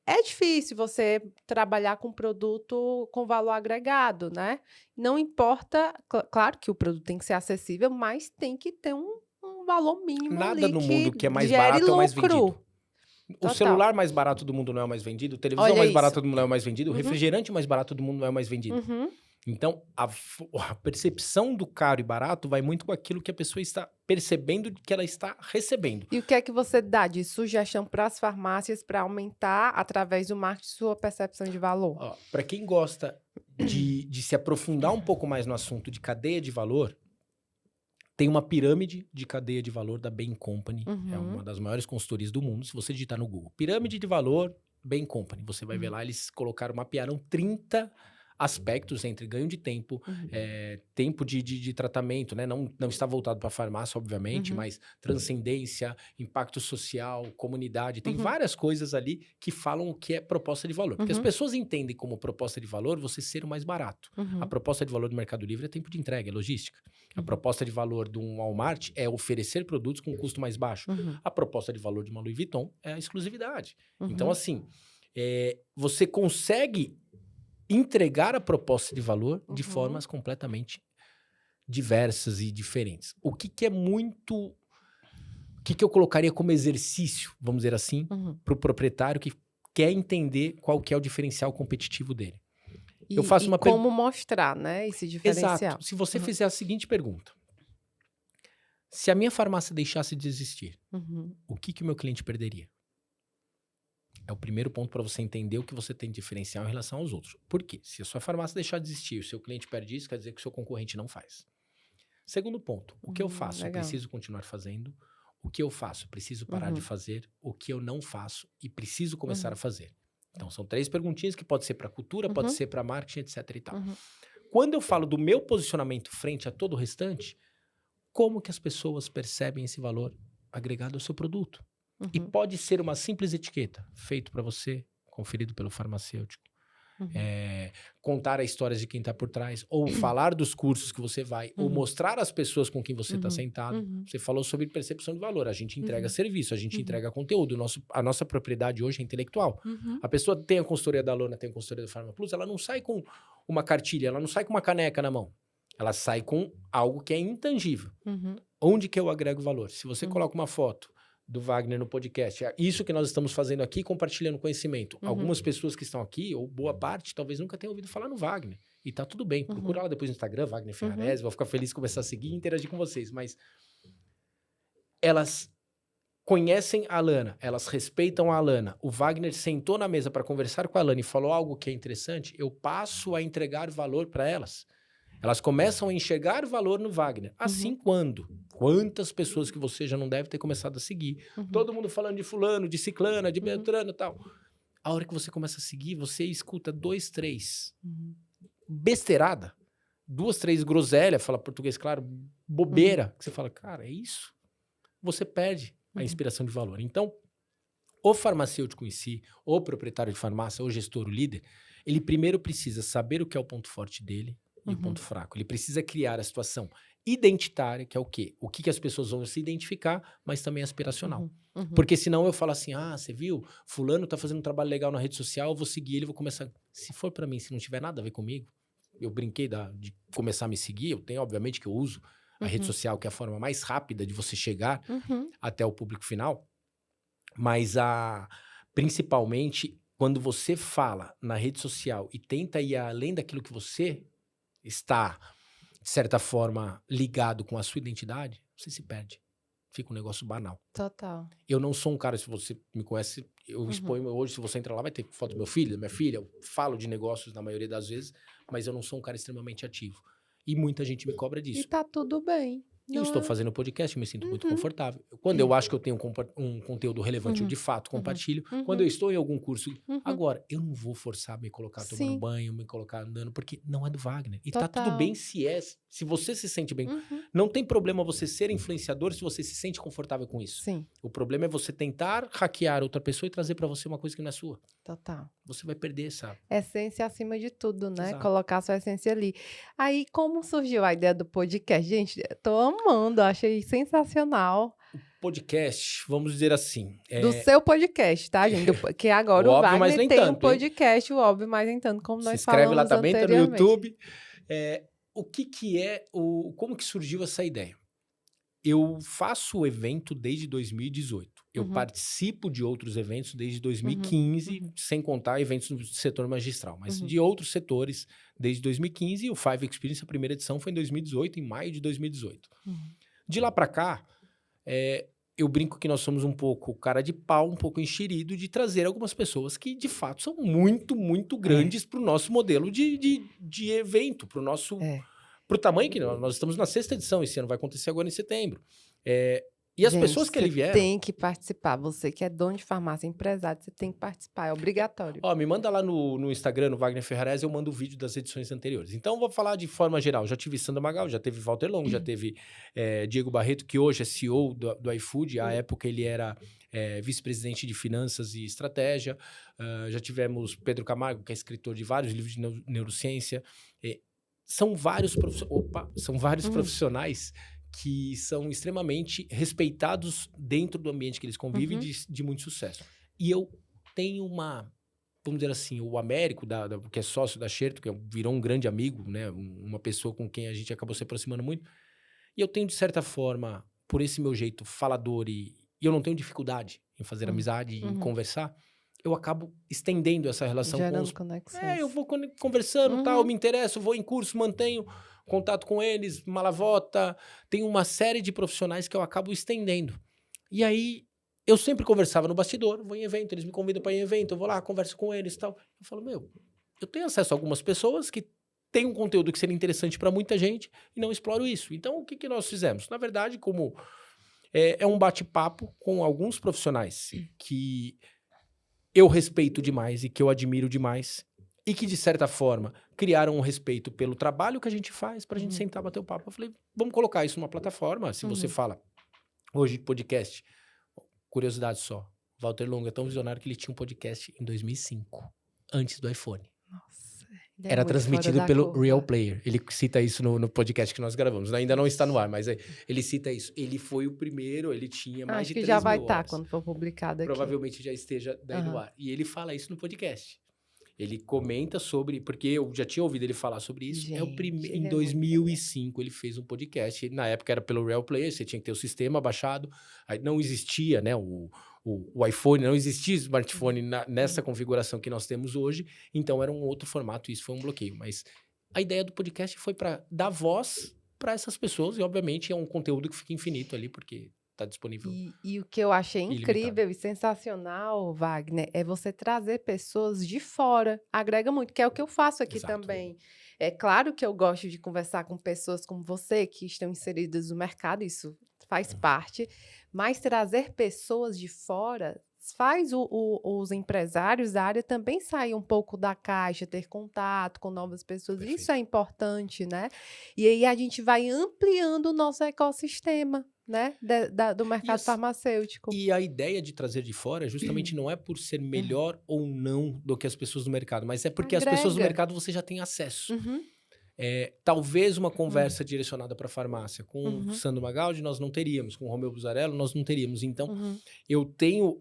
é difícil você trabalhar com produto com valor agregado, né? Não importa, claro que o produto tem que ser acessível, mas tem que ter um valor mínimo Nada ali no que mundo que é mais gere barato é o mais vendido. lucro. O Total. celular mais barato do mundo não é o mais vendido, a televisão Olha mais isso. barata do mundo não é o mais vendido, o Uhum. refrigerante mais barato do mundo não é o mais vendido. Uhum. Então, a percepção do caro e barato vai muito com aquilo que a pessoa está percebendo que ela está recebendo. E o que é que você dá de sugestão para as farmácias para aumentar, através do marketing, sua percepção de valor? Para quem gosta de se aprofundar um pouco mais no assunto de cadeia de valor, tem uma pirâmide de cadeia de valor da Bain Company. É uma das maiores consultorias do mundo. Se você digitar no Google, pirâmide de valor, Bain Company, você vai ver lá, eles mapearam 30 aspectos entre ganho de tempo, tempo de tratamento, né? Não está voltado para a farmácia, obviamente, mas transcendência, impacto social, comunidade. Tem várias coisas ali que falam o que é proposta de valor. Porque as pessoas entendem como proposta de valor você ser o mais barato. A proposta de valor do Mercado Livre é tempo de entrega, é logística. A proposta de valor de um Walmart é oferecer produtos com custo mais baixo. A proposta de valor de uma Louis Vuitton é a exclusividade. Então, assim, você consegue entregar a proposta de valor de formas completamente diversas e diferentes. O que é muito... O que eu colocaria como exercício, vamos dizer assim, para o proprietário que quer entender qual que é o diferencial competitivo dele? Eu faço uma como mostrar, né, esse diferencial. Exato. Se você fizer a seguinte pergunta. Se a minha farmácia deixasse de existir, o que o meu cliente perderia? É o primeiro ponto para você entender o que você tem de diferencial em relação aos outros. Por quê? Se a sua farmácia deixar de existir e o seu cliente perde isso, quer dizer que o seu concorrente não faz. Segundo ponto, o que eu faço? Legal. Preciso continuar fazendo. O que eu faço? Preciso parar de fazer. O que eu não faço e preciso começar a fazer. Então, são 3 perguntinhas que pode ser para cultura, pode ser para marketing, etc e tal. Quando eu falo do meu posicionamento frente a todo o restante, como que as pessoas percebem esse valor agregado ao seu produto? E pode ser uma simples etiqueta, feito para você, conferido pelo farmacêutico. Contar as histórias de quem está por trás, ou falar dos cursos que você vai, ou mostrar às pessoas com quem você está sentado. Você falou sobre percepção de valor, a gente entrega serviço, a gente entrega conteúdo, a nossa propriedade hoje é intelectual. A pessoa tem a consultoria da Lona, tem a consultoria do Pharma Plus, ela não sai com uma cartilha, ela não sai com uma caneca na mão, ela sai com algo que é intangível. Onde que eu agrego valor? Se você coloca uma foto do Wagner no podcast, isso que nós estamos fazendo aqui, compartilhando conhecimento. Algumas pessoas que estão aqui, ou boa parte, talvez nunca tenham ouvido falar no Wagner. E tá tudo bem. Procura lá depois no Instagram, Wagner Ferrarese, vou ficar feliz de começar a seguir e interagir com vocês. Mas elas conhecem a Alana, elas respeitam a Alana. O Wagner sentou na mesa para conversar com a Alana e falou algo que é interessante, eu passo a entregar valor para elas. Elas começam a enxergar valor no Wagner. Assim quando? Quantas pessoas que você já não deve ter começado a seguir? Todo mundo falando de fulano, de ciclana, de beltrano e tal. A hora que você começa a seguir, você escuta 2, 3 besteirada. 2, 3 groselha, fala português claro, bobeira. Que você fala, cara, é isso? Você perde a inspiração de valor. Então, o farmacêutico em si, o proprietário de farmácia, o gestor, o líder, ele primeiro precisa saber o que é o ponto forte dele, e o ponto fraco. Ele precisa criar a situação identitária, que é o quê? O que as pessoas vão se identificar, mas também aspiracional. Porque senão eu falo assim, você viu? Fulano tá fazendo um trabalho legal na rede social, eu vou seguir ele, vou começar... Se for para mim, se não tiver nada a ver comigo, eu brinquei de começar a me seguir, eu tenho, obviamente, que eu uso a rede Uhum. social, que é a forma mais rápida de você chegar Uhum. até o público final, mas principalmente quando você fala na rede social e tenta ir além daquilo que você está, de certa forma, ligado com a sua identidade, você se perde. Fica um negócio banal. Total. Eu não sou um cara, se você me conhece, eu Uhum. exponho hoje, se você entrar lá, vai ter foto do meu filho, da minha filha, eu falo de negócios na maioria das vezes, mas eu não sou um cara extremamente ativo. E muita gente me cobra E disso. tá tudo bem, Eu não estou é? fazendo podcast, eu me sinto muito Uhum. confortável. Quando eu acho que eu tenho um conteúdo relevante, eu Uhum. de fato Uhum. compartilho. Quando eu Uhum. estou em algum curso, Uhum. agora, eu não vou forçar me colocar tomando Sim, banho, me colocar andando, porque não é do Wagner. E tá tudo bem total. se você se sente bem. Uhum. Não tem problema você ser influenciador se você se sente confortável com isso. Sim, O problema é você tentar hackear outra pessoa e trazer para você uma coisa que não é sua. total. Você vai perder, sabe? Essência acima de tudo, né, Exato. colocar sua essência ali. Aí, como surgiu a ideia do podcast? Gente, eu tô amando, achei sensacional. Podcast, vamos dizer assim, Do seu podcast, tá, gente? Que o agora o óbvio, mas Wagner nem tem um tanto, hein? podcast, o Óbvio Mais Nem Tanto, como Se nós inscreve lá falamos também, tá no anteriormente. YouTube. O que que é como que surgiu essa ideia? Eu faço o evento desde 2018. Eu Uhum, participo de outros eventos desde uhum, 2015, uhum, sem contar eventos do setor magistral, mas uhum, de outros setores desde 2015. E o Five Experience, a primeira edição, foi em 2018, em maio de 2018. uhum. De lá para cá, eu brinco que nós somos um pouco cara de pau, um pouco enxerido de trazer algumas pessoas que, de fato, são muito, muito É, grandes para o nosso modelo de evento, para o nosso é. pro tamanho que nós estamos na 6ª edição, esse ano vai acontecer agora em setembro. E as Gente, pessoas que você ali vieram, tem que participar. Você que é dono de farmácia, empresário, você tem que participar, é obrigatório. me manda lá no Instagram, no Wagner Ferrarese, eu mando o vídeo das edições anteriores. Então, eu vou falar de forma geral. Já tive Sandra Magal, já teve Walter Longo, já teve Diego Barreto, que hoje é CEO do iFood. À época, ele era vice-presidente de finanças e estratégia. Já tivemos Pedro Camargo, que é escritor de vários livros de neurociência. São vários Uhum, profissionais que são extremamente respeitados dentro do ambiente que eles convivem uhum, de muito sucesso. E eu tenho vamos dizer assim, o Américo, que é sócio da Xerto, que virou um grande amigo, né? Uma pessoa com quem a gente acabou se aproximando muito. E eu tenho, de certa forma, por esse meu jeito falador e eu não tenho dificuldade em fazer uhum, amizade e em uhum. conversar, eu acabo estendendo essa relação com Gerando os. Eu conexões. vou conversando, tal, eu Uhum, me interesso, vou em curso, mantenho contato com eles, Malavota, tem uma série de profissionais que eu acabo estendendo. E aí, eu sempre conversava no bastidor, vou em evento, eles me convidam para ir em evento, eu vou lá, converso com eles e tal. Eu falo, eu tenho acesso a algumas pessoas que têm um conteúdo que seria interessante para muita gente e não exploro isso. Então, o que que nós fizemos? Na verdade, como é um bate-papo com alguns profissionais que eu respeito demais e que eu admiro demais e que, de certa forma, criaram um respeito pelo trabalho que a gente faz para a gente uhum, sentar e bater o papo. Eu falei, vamos colocar isso numa plataforma. Se você uhum. fala hoje de podcast, curiosidade só, Walter Longo é tão visionário que ele tinha um podcast em 2005, antes do iPhone. Nossa, ele é Era muito fora transmitido da pelo Real curva. Player. Ele cita isso no podcast que nós gravamos. Ainda não está no Ixi. ar, mas ele cita isso. Ele foi o primeiro, ele tinha mais Acho de que já 3 vai mil estar horas. quando for publicado aqui. Provavelmente já esteja daí no Aham. ar. E ele fala isso no podcast. Ele comenta sobre, porque eu já tinha ouvido ele falar sobre isso. Gente, Em ele é muito legal. 2005 ele fez um podcast. Na época era pelo Real Player, você tinha que ter o sistema baixado. Aí não existia, né, o iPhone, não existia Uhum, smartphone nessa uhum. configuração que nós temos hoje. Então era um outro formato e isso foi um bloqueio. Mas a ideia do podcast foi para dar voz para essas pessoas e obviamente é um conteúdo que fica infinito ali porque está disponível E o que eu achei ilimitado. incrível e sensacional, Wagner, é você trazer pessoas de fora. Agrega muito, que é o que eu faço aqui Exato. também. É claro que eu gosto de conversar com pessoas como você, que estão inseridas no mercado, isso faz parte, mas trazer pessoas de fora faz os empresários da área também sair um pouco da caixa, ter contato com novas pessoas. Isso é Perfeito. importante, né? E aí a gente vai ampliando o nosso ecossistema, né, do E mercado farmacêutico. E a ideia de trazer de fora justamente não é por ser Uhum. melhor ou não do que as pessoas do mercado, mas é porque as pessoas do Agrega. mercado você já tem acesso. Uhum, Talvez uma hum, conversa direcionada para a farmácia com o uhum, Sandro Magaldi nós não teríamos, com o Romeu Buzarello nós não teríamos. Então, uhum, eu tenho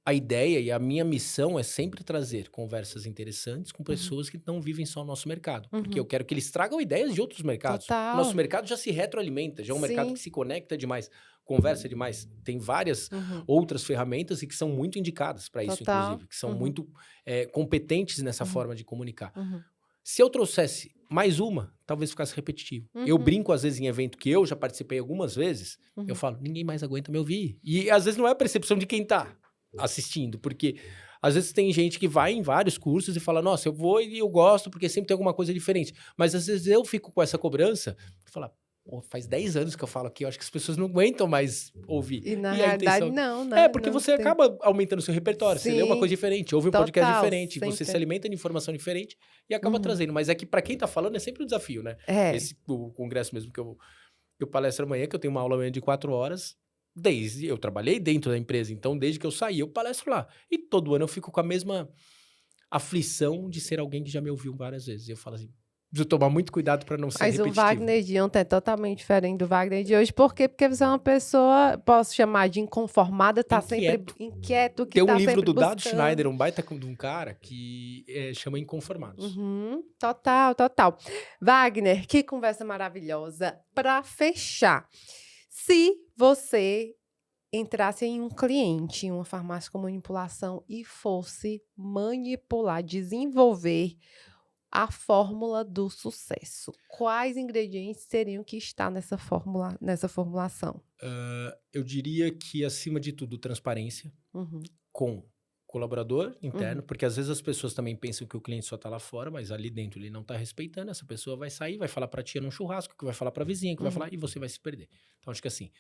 a ideia e a minha missão é sempre trazer conversas interessantes com Uhum. pessoas que não vivem só o nosso mercado. Porque eu Uhum. quero que eles tragam ideias de outros mercados. O nosso Total. mercado já se retroalimenta, já é um mercado Sim. que se conecta demais, conversa demais. Tem várias Uhum. outras ferramentas e que são muito indicadas para isso, Total. inclusive, que são Uhum. muito competentes nessa Uhum. forma de comunicar. Uhum. Se eu trouxesse mais uma, talvez ficasse repetitivo. Eu Uhum. brinco, às vezes, em evento que eu já participei algumas vezes, eu Uhum. falo, ninguém mais aguenta me ouvir. E às vezes não é a percepção de quem tá assistindo, porque às vezes tem gente que vai em vários cursos e fala, nossa, eu vou e eu gosto porque sempre tem alguma coisa diferente. Mas às vezes eu fico com essa cobrança de falar, pô, faz 10 anos que eu falo aqui, eu acho que as pessoas não aguentam mais ouvir. E na E a realidade intenção... não, É, né? porque Não você tem. acaba aumentando seu repertório, você lê uma coisa Sim, diferente, ouve um podcast total, diferente, você se sempre. alimenta de informação diferente e acaba Uhum. trazendo. Mas é que para quem tá falando é sempre um desafio, né? É. Esse o congresso mesmo que eu palestro amanhã, que eu tenho uma aula amanhã de 4 horas, desde eu trabalhei dentro da empresa, então desde que eu saí, eu palestro lá. E todo ano eu fico com a mesma aflição de ser alguém que já me ouviu várias vezes. E eu falo assim, preciso tomar muito cuidado para não ser Mas o repetitivo. Wagner de ontem é totalmente diferente do Wagner de hoje. Por quê? Porque você é uma pessoa, posso chamar de inconformada, tá sempre Inquieto. inquieto, que Tem um tá livro sempre do Dado buscando. Schneider, um baita de um cara, que chama Inconformados. Uhum, total, total. Wagner, que conversa maravilhosa. Para fechar, se você entrasse em um cliente, em uma farmácia com manipulação e fosse manipular, desenvolver a fórmula do sucesso, quais ingredientes teriam que estar nessa fórmula, nessa formulação? Eu diria que, acima de tudo, transparência Uhum, com colaborador interno, uhum, porque às vezes as pessoas também pensam que o cliente só tá lá fora, mas ali dentro ele não tá respeitando, essa pessoa vai sair, vai falar pra tia num churrasco, que vai falar pra vizinha, que vai uhum, falar, e você vai se perder. Então, acho que assim,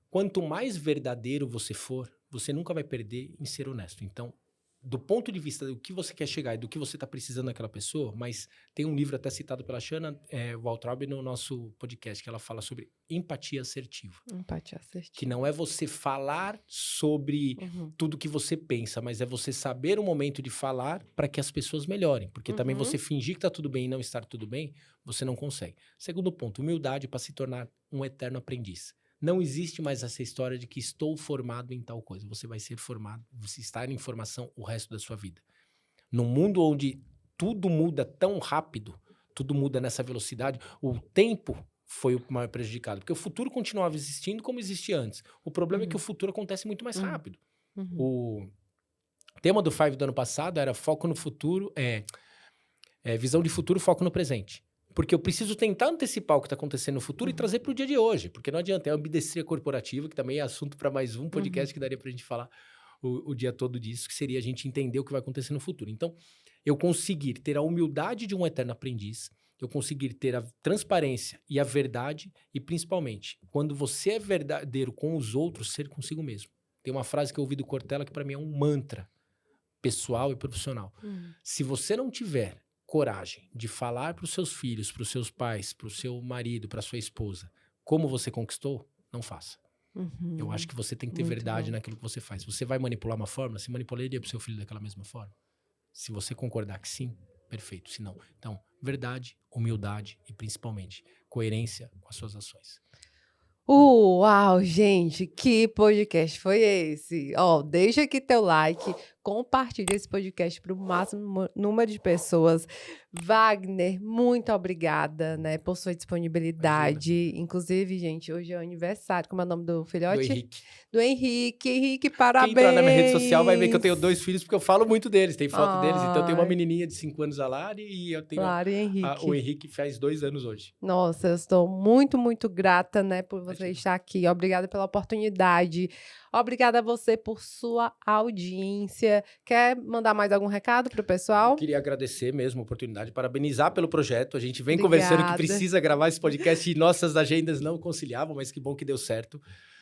quanto mais verdadeiro você for, você nunca vai perder em ser honesto. Então, do ponto de vista do que você quer chegar e do que você está precisando daquela pessoa, mas tem um livro até citado pela Shana Waltraub no nosso podcast, que ela fala sobre empatia assertiva. empatia Que assertiva. não é você falar sobre Uhum, tudo que você pensa, mas é você saber o momento de falar para que as pessoas melhorem. Porque também uhum, você fingir que tá tudo bem e não estar tudo bem, você não consegue. Segundo ponto, humildade para se tornar um eterno aprendiz. Não existe mais essa história de que estou formado em tal coisa. Você vai ser formado, você está em formação o resto da sua vida. Num mundo onde tudo muda tão rápido, tudo muda nessa velocidade, o tempo foi o maior prejudicado, porque o futuro continuava existindo como existia antes. O problema é que o uhum, futuro acontece muito mais uhum, rápido. uhum, O tema do Five do ano passado era foco no futuro, visão de futuro, foco no presente. Porque eu preciso tentar antecipar o que está acontecendo no futuro e uhum, trazer para o dia de hoje. Porque não adianta, é a ambidestria corporativa, que também é assunto para mais um uhum, podcast que daria para a gente falar o dia todo disso, que seria a gente entender o que vai acontecer no futuro. Então, eu conseguir ter a humildade de um eterno aprendiz, eu conseguir ter a transparência e a verdade, e principalmente, quando você é verdadeiro com os outros, ser consigo mesmo. Tem uma frase que eu ouvi do Cortella que para mim é um mantra pessoal e profissional. uhum, Se você não tiver coragem de falar para os seus filhos, para os seus pais, para o seu marido, para sua esposa, como você conquistou, não faça. Eu acho uhum. que você tem que ter Muito verdade bom. naquilo que você faz. Você vai manipular uma forma, se manipularia para o seu filho daquela mesma forma? Se você concordar que sim, perfeito. Se não, então, verdade, humildade e principalmente coerência com as suas ações. Uau, gente, que podcast foi esse? Ó, deixa aqui teu like, compartilha esse podcast para o máximo número de pessoas. Wagner, muito obrigada, né, por sua Imagina. disponibilidade. Inclusive, gente, hoje é o aniversário, como é o nome do Do filhote? Henrique. Do Henrique. Henrique, Quem entrar na minha rede social vai ver que eu tenho parabéns! 2 filhos, porque eu falo muito deles. Tem foto deles. Então, eu tenho uma Ai, menininha de 5 anos, a Lari, e eu tenho Lara e o Henrique. Henrique, que faz 2 anos hoje. Nossa, eu estou muito, muito grata, né, por você Imagina. estar aqui. Obrigada pela oportunidade. Obrigada a você por sua audiência. Quer mandar mais algum recado para o Eu pessoal? queria agradecer mesmo a oportunidade, parabenizar pelo projeto. A gente vem conversando que Obrigada. precisa gravar esse podcast e nossas agendas não conciliavam, mas que bom que deu certo.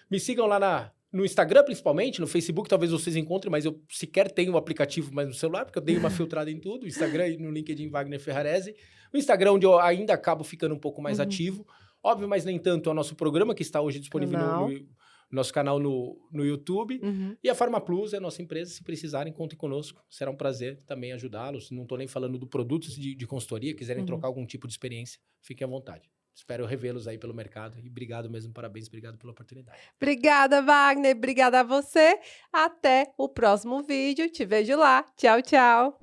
Me sigam lá no Instagram, principalmente, no Facebook talvez vocês encontrem, mas eu sequer tenho o aplicativo mais no celular, porque eu dei uma filtrada em tudo. Instagram e no LinkedIn Wagner Ferrarese. No Instagram, onde eu ainda acabo ficando um pouco mais Uhum. ativo. Óbvio, mas nem tanto, é o nosso programa, que está hoje disponível Canal. no nosso canal no YouTube. Uhum. E a Farma Plus é a nossa empresa. Se precisarem, contem conosco. Será um prazer também ajudá-los. Não estou nem falando do produtos de consultoria. Quiserem Uhum. trocar algum tipo de experiência, fiquem à vontade. espero revê-los aí pelo mercado. E obrigado mesmo, parabéns, obrigado pela oportunidade. Obrigada, Wagner. Obrigada a você. Até o próximo vídeo. Te vejo lá. Tchau, tchau.